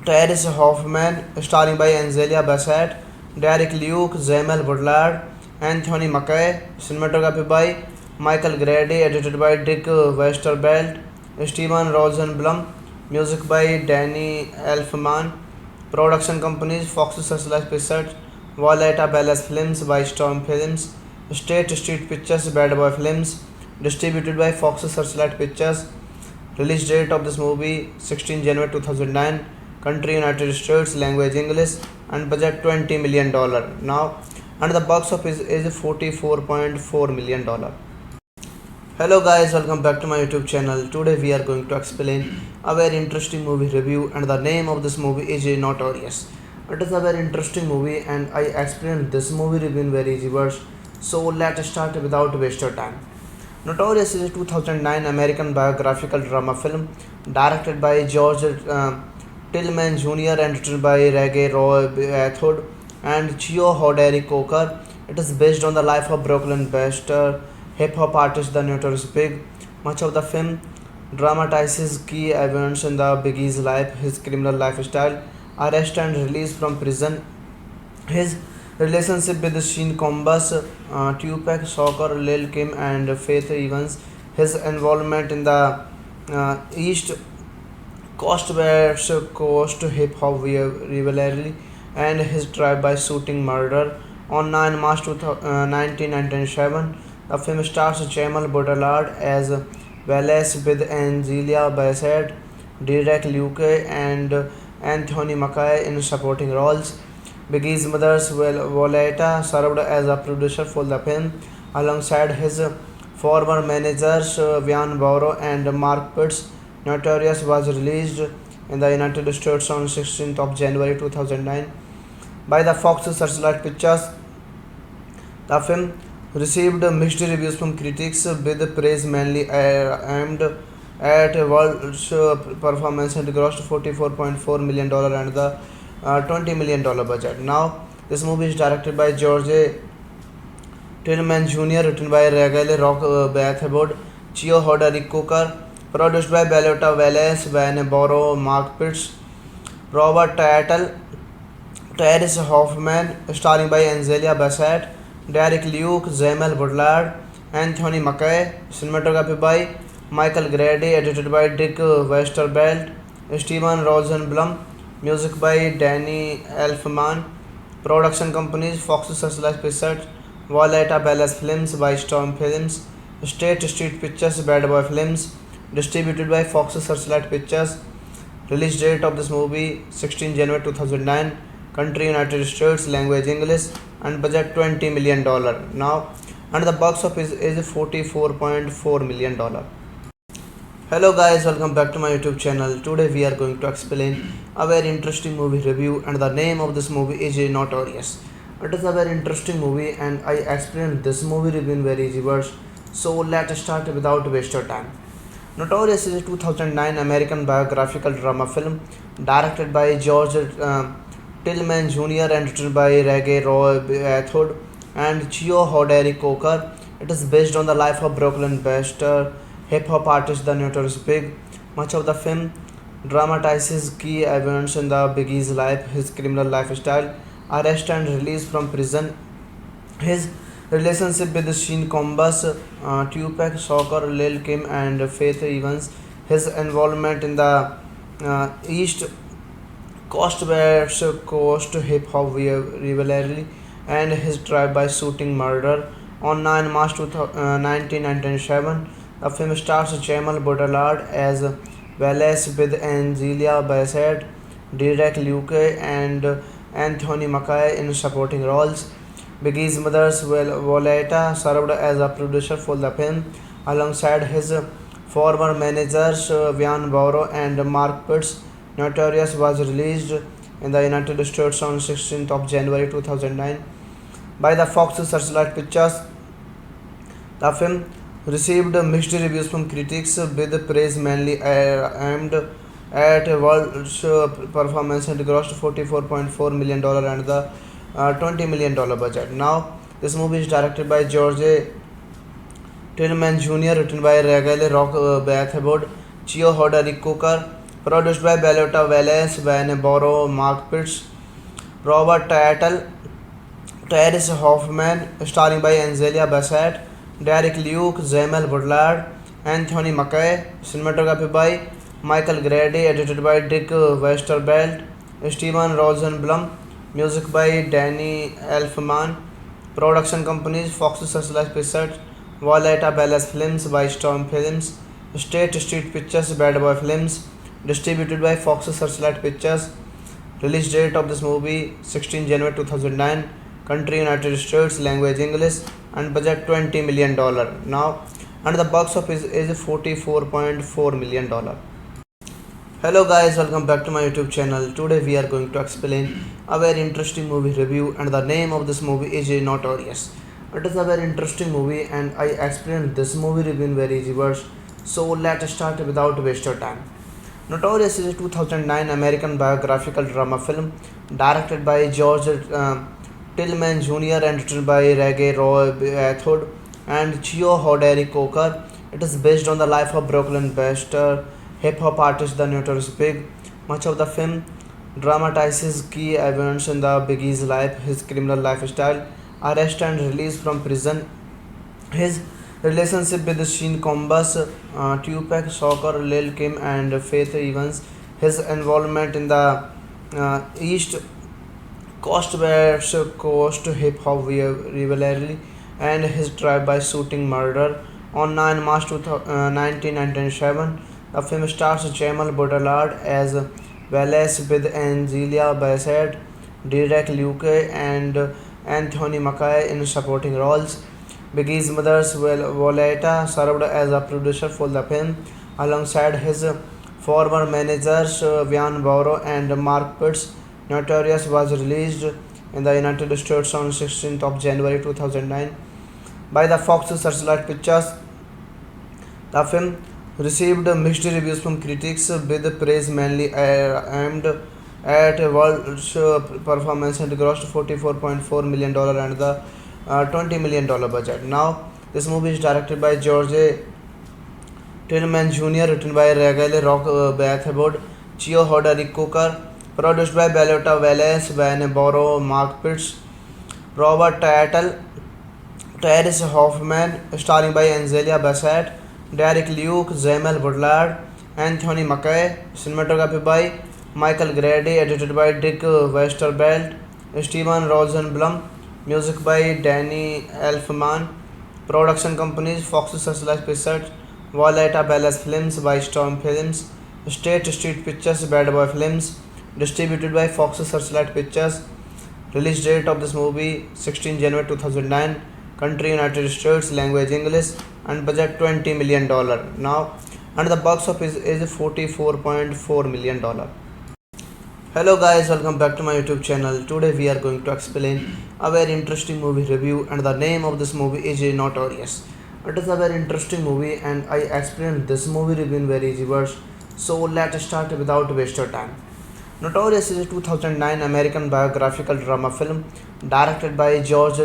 Terrence Hoffman, starring by Angela Bassett, Derek Luke, Jamal Baudelaire, Anthony Mackie, cinematography by Michael Grady, edited by Dick Westervelt, Steven Rosenblum, music by Danny Elfman, production companies Fox Searchlight Pictures, Violetta Ballas Films by Storm Films, State Street Pictures, Bad Boy Films, distributed by Fox Searchlight Pictures. Release date of this movie 16 January 2009. Country United States, language English, and budget $20 million. Now, and the box office is $44.4 million. Hello guys, welcome back to my YouTube channel. Today we are going to explain a very interesting movie review, and the name of this movie is Notorious. It is a very interesting movie and I explained this movie review in very easy words. So let's start without wasting time. Notorious is a 2009 American biographical drama film directed by George Tillman Jr. and written by Reggie Roy Athod and Chio Hoderi Coker. It is based on the life of Brooklyn-based hip hop artist The Notorious Big. Much of the film dramatizes key events in the Biggie's life, his criminal lifestyle, arrest and release from prison, his relationship with Sheen Combs, Tupac Shakur, Lil Kim, and Faith Evans, his involvement in the East Coast West Coast hip hop rivalry, and his drive-by shooting murder on 9 March 1997. The film stars Jamal Baudelaire as Wallace with Angelia Bassett, Derek Luke, and Anthony Mackie in supporting roles. Biggie's mother, Violetta, served as a producer for the film alongside his former managers Vian Borrow and Mark Pitts. Notorious was released in the United States on 16th of January 2009 by the Fox Searchlight Pictures. The film received mixed reviews from critics, with praise mainly aimed at World's performance and grossed $44.4 million and the $20 million budget. Now, this movie is directed by George Tillman Jr., written by Regale Rock Bathwood, Chio Hoderi Cooker, produced by Bellota Wallace, Van Borrow, Mark Pitts, Robert Tattle, Terrence Hoffman, starring by Angelia Bassett, Derek Luke, Jamal Baudelaire, Anthony Mackie, cinematography by Michael Grady, edited by Dick Westervelt, Steven Rosenblum, music by Danny Elfman, production companies Fox Searchlight Pictures, Violetta Ballas Films by Storm Films, State Street Pictures, Bad Boy Films, distributed by Fox Searchlight Pictures. Release date of this movie 16 January 2009. Country United States, language English, and budget $20 million. Now, and the box office is $44.4 million. Hello guys, welcome back to my YouTube channel. Today we are going to explain a very interesting movie review, and the name of this movie is Notorious. It is a very interesting movie and I explained this movie review in very easy words. So let's start without waste of time. Notorious is a 2009 American biographical drama film directed by George Tillman Jr. and written by Reggie Roy Athod and Chio Hoderi Coker. It is based on the life of Brooklyn-based hip hop artist The Notorious Big. Much of the film dramatizes key events in the Biggie's life, his criminal lifestyle, arrest and release from prison, his relationship with Sheen Combs, Tupac Shakur, Lil Kim, and Faith Evans, his involvement in the East Coast West Coast hip hop rivalry, and his drive-by shooting murder on 9 March 1997. The film stars Jamal Baudelaire as Wallace with Angelia Bassett, Derek Luke, and Anthony Mackie in supporting roles. Biggie's mother, Violetta, served as a producer for the film alongside his former managers Vian Borrow and Mark Pitts. Notorious was released in the United States on 16th of January 2009 by the Fox Searchlight Pictures. The film received mixed reviews from critics, with praise mainly aimed at World's performance and grossed $44.4 million and the $20 million budget. Now, this movie is directed by George Tillman Jr., written by Regale Rock Bathwood, Chio Hoderi Cooker, produced by Bellota Wallace, Van Borrow, Mark Pitts, Robert Tattle, Terrence Hoffman, starring by Angelia Bassett, Derek Luke, Jamal Baudelaire, Anthony Mackie, cinematography by Michael Grady, edited by Dick Westervelt, Steven Rosenblum, music by Danny Elfman, production companies Fox Searchlight Pictures, Violetta Ballas Films by Storm Films, State Street Pictures, Bad Boy Films, distributed by Fox Searchlight Pictures. Release date of this movie 16 January 2009. Country United States, language English, and budget $20 million. Now, and the box office is $44.4 million. Hello guys, welcome back to my YouTube channel. Today we are going to explain a very interesting movie review, and the name of this movie is Notorious. It is a very interesting movie, and I explained this movie review in very easy words. So let's start without waste of time. Notorious is a 2009 American biographical drama film directed by George Tillman Jr. and written by Reggie Roy Athod and Chio Hoderi Coker. It is based on the life of Brooklyn-based hip hop artist The Notorious Big. Much of the film dramatizes key events in the Biggie's life, his criminal lifestyle, arrest and release from prison, his relationship with Sheen Combs, Tupac Shakur, Lil Kim, and Faith Evans, his involvement in the East Coast West Coast hip hop rivalry, and his drive-by shooting murder on 9 March 1997. The film stars Jamal Baudelaire as Wallace with Angelia Bassett, Derek Luke, and Anthony Mackie in supporting roles. Biggie's mother, Violetta, served as a producer for the film alongside his former managers Vian Borrow and Mark Pitts. Notorious was released in the United States on 16th of January 2009 by the Fox Searchlight Pictures. The film received mixed reviews from critics, with praise mainly aimed at world's performance and grossed $44.4 million and the $20 million budget. Now, this movie is directed by George Tillman Jr., written by Regale Rock Bathboard, Chio Hodari Cooker, produced by Bellota Wallace, Van Borrow, Mark Pitts, Robert Tattle, Terrence Hoffman, starring by Angelia Bassett, Derek Luke, Jamal Baudelaire, Anthony Mackie, cinematography by Michael Grady, edited by Dick Westervelt, Steven Rosenblum, music by Danny Elfman, production companies Fox Searchlight Pictures, Violetta Palace Films by Storm Films, State Street Pictures, Bad Boy Films, distributed by Fox Searchlight Pictures. Release date of this movie 16 January 2009. Country United States, language English, and budget $20 million. Now, and the box office is $44.4 million. Hello guys, welcome back to my YouTube channel. Today we are going to explain a very interesting movie review, and the name of this movie is Notorious. It is a very interesting movie, and I explained this movie review in very easy words. So let's start without waste of time. Notorious is a 2009 American biographical drama film directed by George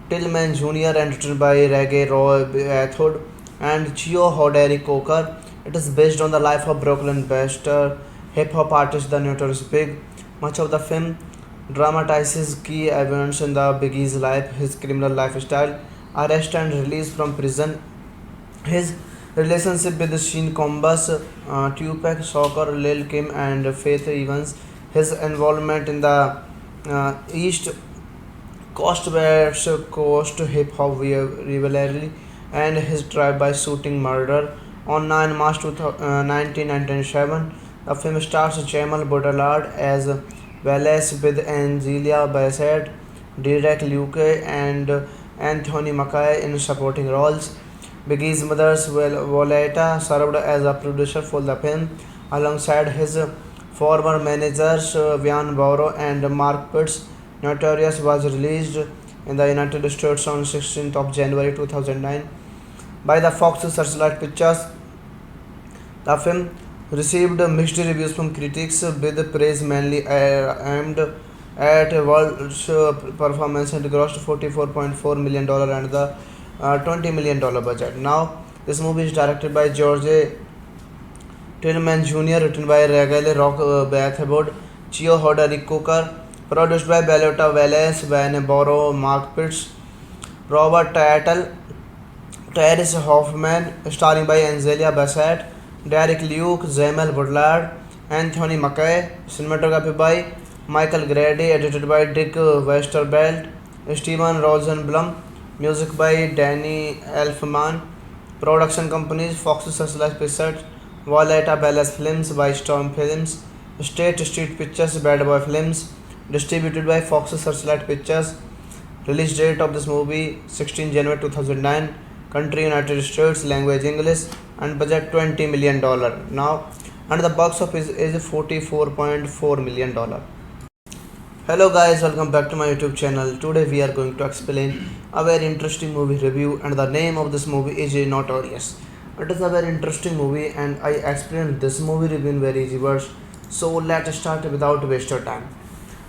Tillman Jr. and written by Reggie Roy Athod and Chio Hoderi Coker. It is based on the life of Brooklyn-based hip hop artist The Notorious Big. Much of the film dramatizes key events in the Biggie's life, his criminal lifestyle, arrest and release from prison, his relationship with Sheen Combs, Tupac Shakur, Lil Kim, and Faith Evans, his involvement in the East Coast West Coast hip hop rivalry, and his drive-by shooting murder on 9 March 1997. The film stars Jamal Baudelaire as Wallace with Angelia Bassett, Derek Luke, and Anthony Mackie in supporting roles. Biggie's mother, Violetta, served as a producer for the film alongside his former managers Vian Borrow and Mark Pitts. Notorious was released in the United States on 16th of January 2009 by the Fox Searchlight Pictures. The film received mixed reviews from critics, with praise mainly aimed at world's performance and grossed $44.4 million and the $20 million budget. Now, this movie is directed by George Tillman Jr., written by Regale Rock Bathboard, Chio Hodari Cooker, produced by Bellota Wallace, Van Borrow, Mark Pitts, Robert Tattle, Terrence Hoffman, starring by Angelia Bassett, Derek Luke, Jamal Baudelaire, Anthony Mackie, cinematography by Michael Grady, edited by Dick Westervelt, Steven Rosenblum, music by Danny Elfman, production companies Fox Searchlight Pictures, Violetta Palace Films by Storm Films, State Street Pictures, Bad Boy Films, distributed by Fox Searchlight Pictures. Release date of this movie 16 January 2009. Country United States, language English, and budget $20 million. Now, and the box office is $44.4 million. Hello guys, welcome back to my YouTube channel. Today we are going to explain a very interesting movie review, and the name of this movie is Notorious. It is a very interesting movie and I explained this movie review in very easy words. So let's start without waste of time.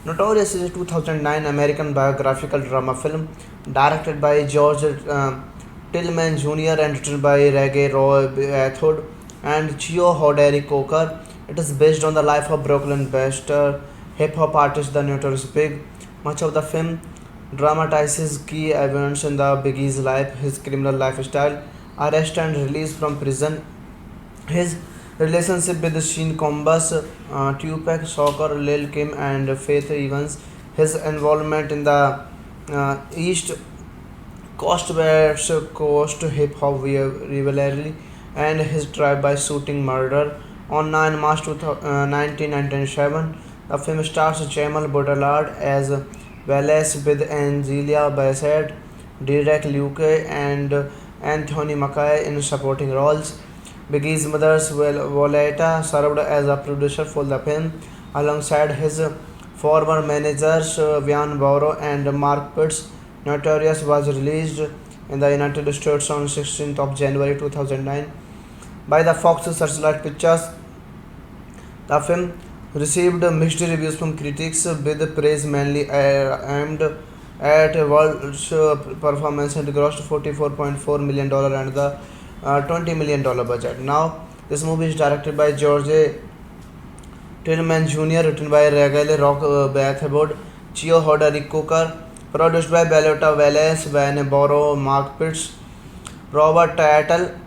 Notorious is a 2009 American biographical drama film directed by George Tillman Jr. and written by Reggie Roy Athod and Chio Hoderi Coker. It is based on the life of Brooklyn-based hip hop artist The Notorious Big. Much of the film dramatizes key events in the Biggie's life, his criminal lifestyle, arrest and release from prison, his relationship with Sheen Combs, Tupac Shakur, Lil Kim, and Faith Evans, his involvement in the East Coast West Coast hip hop rivalry, and his drive-by shooting murder on 9 March 1997. The film stars Jamal Baudelaire as Wallace with Angela Bassett, Derek Luke, and Anthony Mackie in supporting roles. Biggie's mother, Violetta, served as a producer for the film alongside his former managers Vian Borrow and Mark Pitts. Notorious was released in the United States on 16th of January 2009 by the Fox Searchlight Pictures. The film received mixed reviews from critics, with praise mainly aimed at world's performance and grossed $44.4 million and the $20 million budget. Now, this movie is directed by George Tillman Jr., written by Regale Rock Bathwood, Chio Hoderi Cooker, produced by Bellota Wallace, Van Borrow, Mark Pitts, Robert Tattle,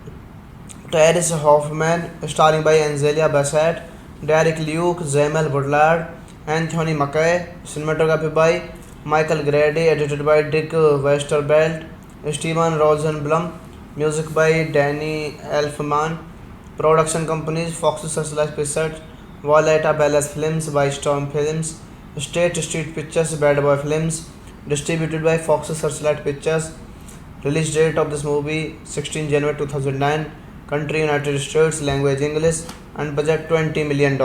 Terrence Hoffman, starring by Angela Bassett, Derek Luke, Jamal Baudelaire, Anthony Mackie, cinematography by Michael Grady, edited by Dick Westervelt, Steven Rosenblum, music by Danny Elfman, production companies Fox Searchlight Pictures, Violetta Ballas Films by Storm Films, State Street Pictures, Bad Boy Films, distributed by Fox Searchlight Pictures. Release date of this movie 16 January 2009. Country United States, language English, and budget $20 million.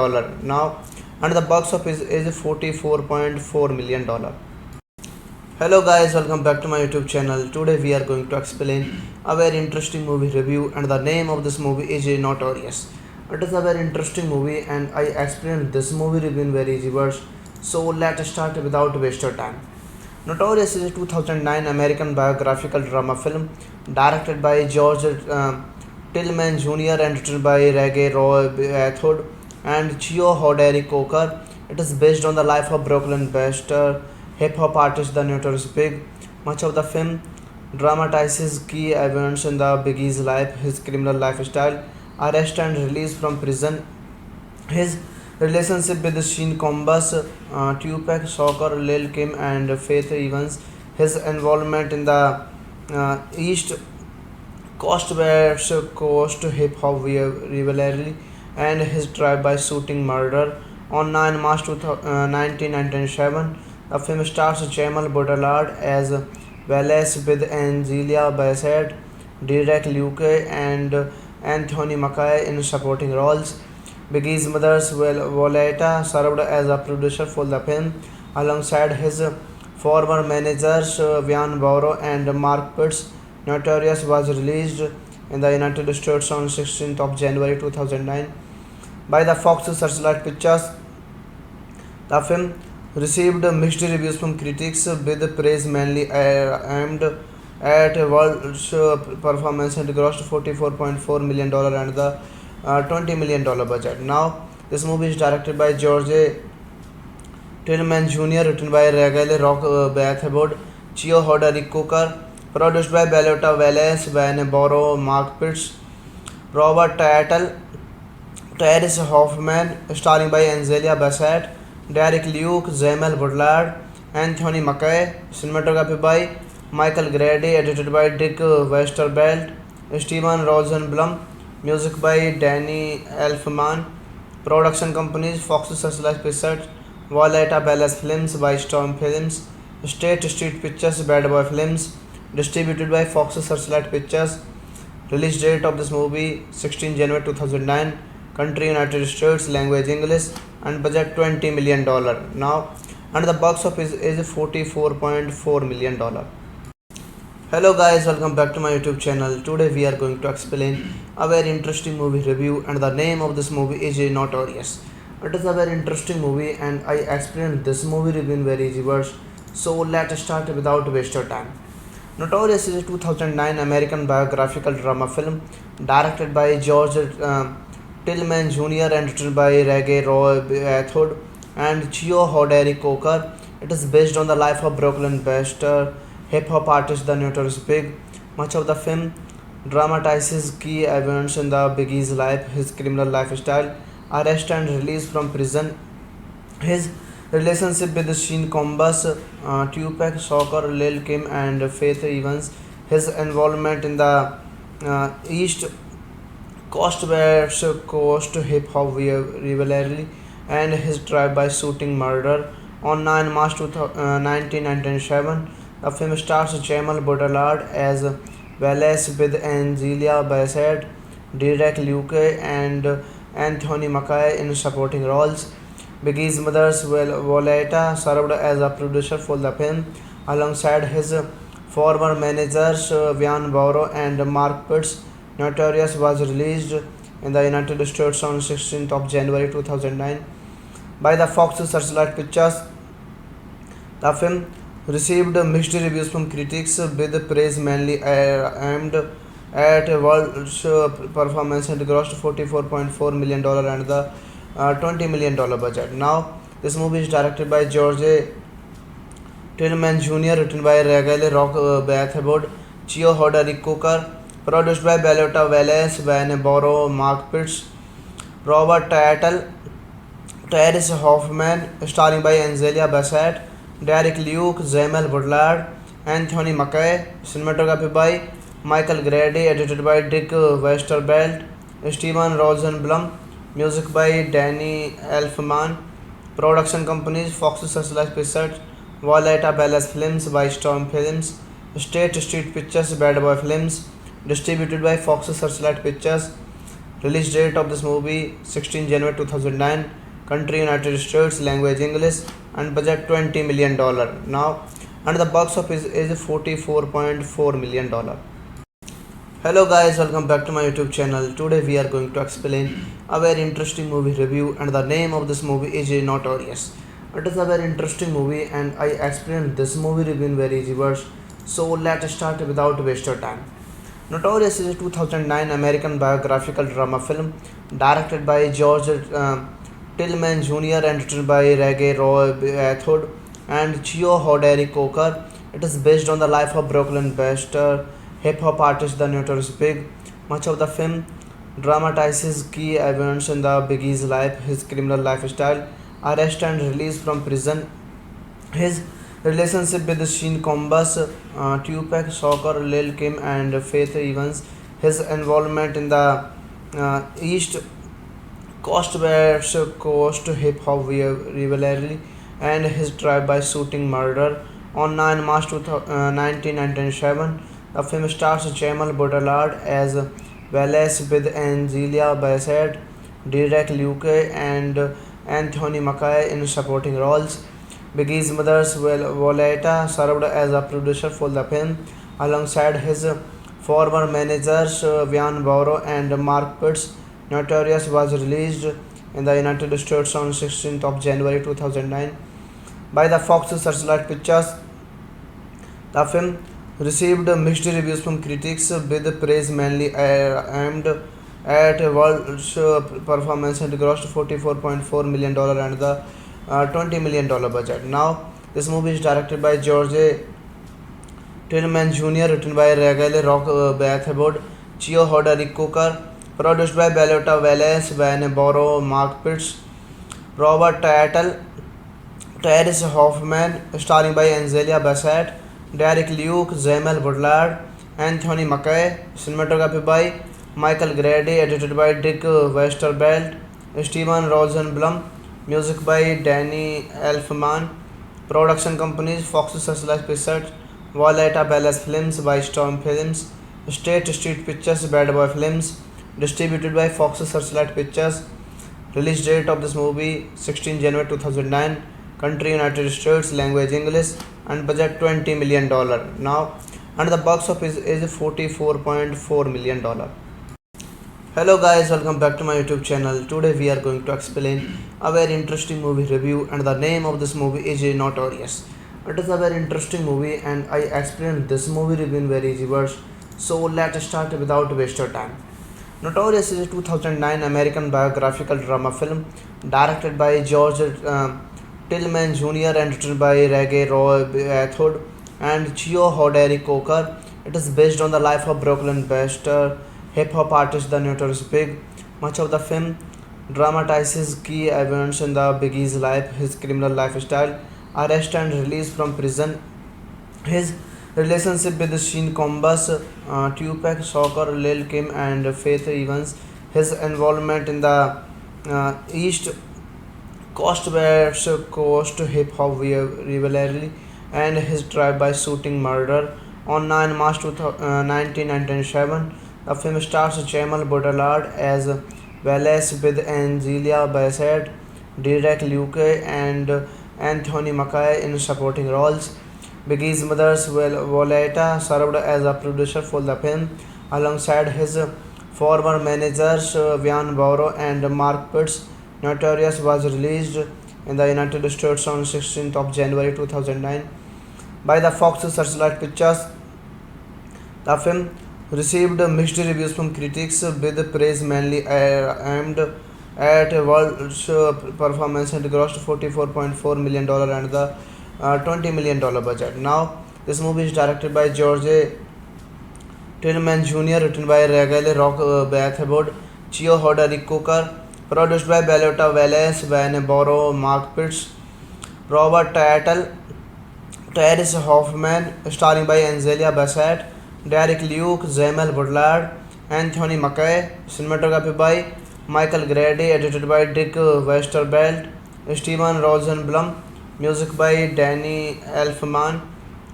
Now, and the box office is $44.4 million. Hello guys, welcome back to my YouTube channel. Today we are going to explain a very interesting movie review, and the name of this movie is Notorious. It is a very interesting movie and I explained this movie review in very easy words. So let's start without waste of time. Notorious is a 2009 American biographical drama film directed by George Tillman Jr. and written by Reggie Roy Athod and Chio Hoderi Coker. It is based on the life of Brooklyn-based hip hop artist The Notorious Big. Much of the film dramatizes key events in the Biggie's life, his criminal lifestyle, arrest and release from prison, his relationship with Sheen Combs, Tupac Shakur, Lil Kim, and Faith Evans, his involvement in the East Coast West Coast hip hop rivalry, and his drive-by shooting murder on 9 March 1997. The film stars Jamal Baudelaire as Wallace with Angela Bassett, Derek Luke, and Anthony Mackie in supporting roles. Biggie's mother, Violetta, served as a producer for the film alongside his former managers Vian Borrow and Mark Pitts. Notorious was released in the United States on 16th of January 2009 by the Fox Searchlight Pictures. The film received mixed reviews from critics, with praise mainly aimed at world's performance and grossed $44.4 million and the $20 million budget. Now, this movie is directed by George Tillman Jr., written by Regale Rock Bathwood, Chio Hoderi Cooker, produced by Bellota Wallace, Van Borrow, Mark Pitts, Robert Tattle, Terrence Hoffman, starring by Angela Bassett, Derek Luke, Jamal Baudelaire, Anthony Mackie, cinematography by Michael Grady, edited by Dick Westervelt, Steven Rosenblum, music by Danny Elfman, production companies Fox Searchlight Pictures, Violetta Ballas Films by Storm Films, State Street Pictures, Bad Boy Films, distributed by Fox Searchlight Pictures. Release date of this movie 16 January 2009. Country United States, language English, and budget $20 million. Now, and the box office is $44.4 million. Hello guys, welcome back to my YouTube channel. Today we are going to explain a very interesting movie review, and the name of this movie is Notorious. It is a very interesting movie and I explained this movie review in very easy words. So let's start without waste your time. Notorious is a 2009 American biographical drama film directed by George Tillman Jr. and written by Reggie Roy Athod and Chio Hoderi Coker. It is based on the life of Brooklyn-based hip hop artist The Notorious Big. Much of the film dramatizes key events in the Biggie's life, his criminal lifestyle, arrest and release from prison, his relationship with Sean Combs, Tupac Shakur, Lil Kim, and Faith Evans, his involvement in the East Coast West Coast hip hop rivalry, and his drive-by shooting murder on 9 March 1997. The film stars Jamal Baudelaire as Wallace with Angelia Bassett, Derek Luke, and Anthony Mackie in supporting roles. Biggie's mother, Violetta, served as a producer for the film alongside his former managers Vian Borrow and Mark Pitts. Notorious was released in the United States on 16th of January 2009 by the Fox Searchlight Pictures. The film received mixed reviews from critics, with praise mainly aimed at world's performance and grossed $44.4 million and the $20 million budget. Now, this movie is directed by George Tillman Jr., written by Reggie Rock Athod, Chio Hoderi Coker, produced by Bellota Wallace, Van Borrow, Mark Pitts, Robert Tattle, Terrence Hoffman, starring by Angelia Bassett, Derek Luke, Jamal Baudelaire, Anthony Mackie, cinematography by Michael Grady, edited by Dick Westervelt, Steven Rosenblum, music by Danny Elfman, production companies Fox Searchlight Pictures, Violetta Palace Films by Storm Films, State Street Pictures, Bad Boy Films, distributed by Fox Searchlight Pictures. Release date of this movie 16 January 2009, country United States, language English, and budget $20 million. Now, and the box office is $44.4 million. Hello guys, welcome back to my YouTube channel. Today we are going to explain a very interesting movie review, and the name of this movie is Notorious. It is a very interesting movie and I explained this movie review in very easy words. So let's start without waste your time. Notorious is a 2009 American biographical drama film directed by George Tillman Jr. and written by Reggie Roy Athod and Chio Hoderi Coker. It is based on the life of Brooklyn-based hip hop artist The Notorious Big. Much of the film dramatizes key events in the Biggie's life, his criminal lifestyle, arrest and release from prison, his relationship with Sean Combs, Tupac Shakur, Lil Kim, and Faith Evans, his involvement in the East Coast West Coast hip hop rivalry, and his drive-by shooting murder on 9 March 1997. The film stars Jamal Baudelaire as Wallace with Angelia Bassett, Derek Luke, and Anthony Mackie in supporting roles. Biggie's mother, Violetta, served as a producer for the film alongside his former managers Vian Borrow and Mark Pitts. Notorious was released in the United States on 16th of January 2009 by the Fox Searchlight Pictures. The film received mixed reviews from critics, with praise mainly aimed at world's performance and grossed $44.4 million and the $20 million budget. Now, this movie is directed by George Tillman Jr., written by Reggie Rock Athod, Chio Hoderi Coker, produced by Bellota Wallace, Van Borrow, Mark Pitts, Robert Tattle, Terrence Hoffman, starring by Angelia Bassett, Derek Luke, Jamal Baudelaire, Anthony Mackie, cinematography by Michael Grady, edited by Dick Westervelt, Steven Rosenblum, music by Danny Elfman, production companies Fox Searchlight Pictures, Violetta Palace Films by Storm Films, State Street Pictures, Bad Boy Films, distributed by Fox Searchlight Pictures. Release date of this movie 16 January 2009, country United States, language English, and budget $20 million. Now, and the box office is $44.4 million. Hello guys, welcome back to my YouTube channel. Today we are going to explain a very interesting movie review, and the name of this movie is Notorious. It is a very interesting movie and I explained this movie review in very easy words. So let's start without waste of time. Notorious is a 2009 American biographical drama film directed by George Tillman Jr. and written by Reggie Roy Athod and Chio Hoderi Coker. It is based on the life of Brooklyn-based hip hop artist The Notorious Big. Much of the film dramatizes key events in the Biggie's life, his criminal lifestyle, arrest and release from prison, his relationship with Sean Combs, Tupac Shakur, Lil Kim, and Faith Evans, his involvement in the East Coast West Coast hip hop rivalry, and his drive-by shooting murder on 9 March 1997. The film stars Jamal Baudelaire as Wallace with Angela Bassett, Derek Luke, and Anthony Mackie in supporting roles. Biggie's mother, Violetta, served as a producer for the film alongside his former managers Vian Borrow and Mark Pitts. Notorious was released in the United States on 16th of January 2009 by the Fox Searchlight Pictures. The film received mixed reviews from critics, with praise mainly aimed at World's performance and grossed $44.4 million and the $20 million budget. Now, this movie is directed by George Tillman Jr., written by Reggie Rock Athod, Chio Hoderi Coker, produced by Bellota Wallace, Van Borrow, Mark Pitts, Robert Tattle, Terrence Hoffman, starring by Angela Bassett, Derek Luke, Jamal Baudelaire, Anthony Mackie, cinematography by Michael Grady, edited by Dick Westervelt, Steven Rosenblum, music by Danny Elfman,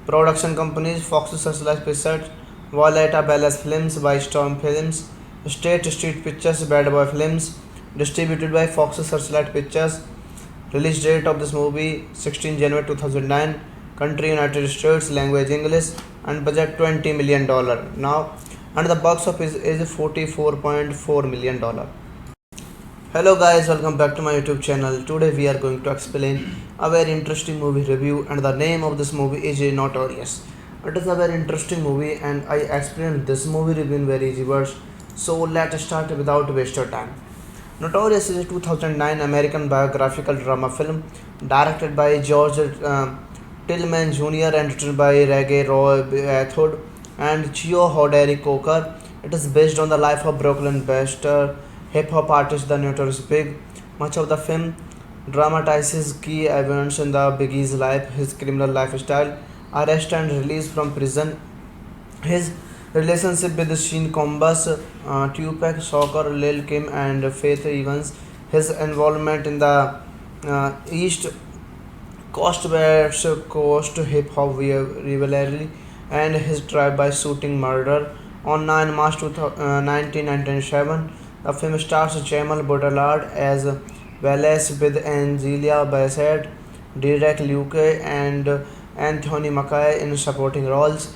production companies Fox Searchlight Pictures, Violetta Ballas Films by Storm Films, State Street Pictures, Bad Boy Films, distributed by Fox Searchlight Pictures. Release date of this movie 16 January 2009, country United States, language English, and budget $20 million. Now, and the box office is $44.4 million. Hello guys, welcome back to my YouTube channel. Today we are going to explain a very interesting movie review, and the name of this movie is Notorious. It is a very interesting movie and I explained this movie review in very easy words. So let's start without waste of time. Notorious is a 2009 American biographical drama film directed by George Tillman Jr. and written by Reggie Roy Athod and Chio Hoderi Coker. It is based on the life of Brooklyn-based hip hop artist The Notorious Big. Much of the film dramatizes key events in the Biggie's life, his criminal lifestyle, arrest and release from prison, his relationship with Sean Combs, Tupac Shakur, Lil Kim, and Faith Evans, his involvement in the East Coast West Coast hip hop rivalry, and his drive-by shooting murder on 9 March 1997. The film stars Jamal Baudelaire as Wallace with Angela Bassett, Derek Luke, and Anthony Mackie in supporting roles.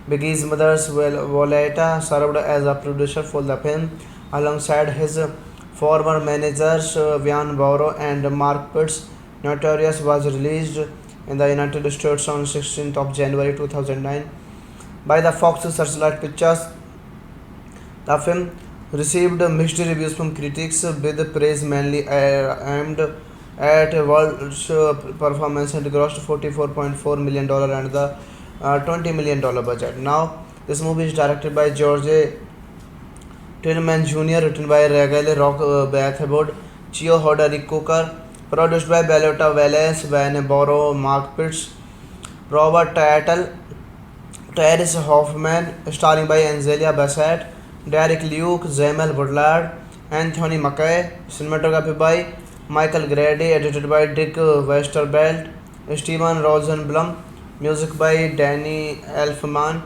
Biggie's mother, Violetta, served as a producer for the film alongside his former managers Vian Borrow and Mark Pitts. Notorious was released in the United States on 16th of January 2009 by the Fox Searchlight Pictures. The film received mixed reviews from critics, with praise mainly aimed at World's performance and grossed $44.4 million and the $20 million budget. Now, this movie is directed by George Tillman Jr., written by Reggie Rock Athod, Chio Hoderi Coker, produced by Bellota Wallace, Van Borrow, Mark Pitts, Robert Tattle, Terrence Hoffman, starring by Angela Bassett, Derek Luke, Jamal Baudelaire, Anthony Mackie, cinematography by Michael Grady, edited by Dick Westervelt, Steven Rosenblum, music by Danny Elfman,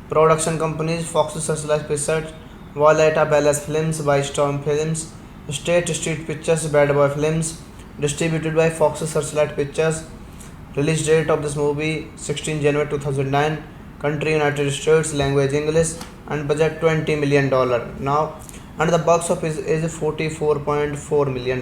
production companies Fox Searchlight Pictures, Violetta Ballas Films by Storm Films, State Street Pictures, Bad Boy Films, distributed by Fox Searchlight Pictures. Release date of this movie 16 January 2009. Country United States, language English, and budget $20 million now, and the box office is $44.4 million.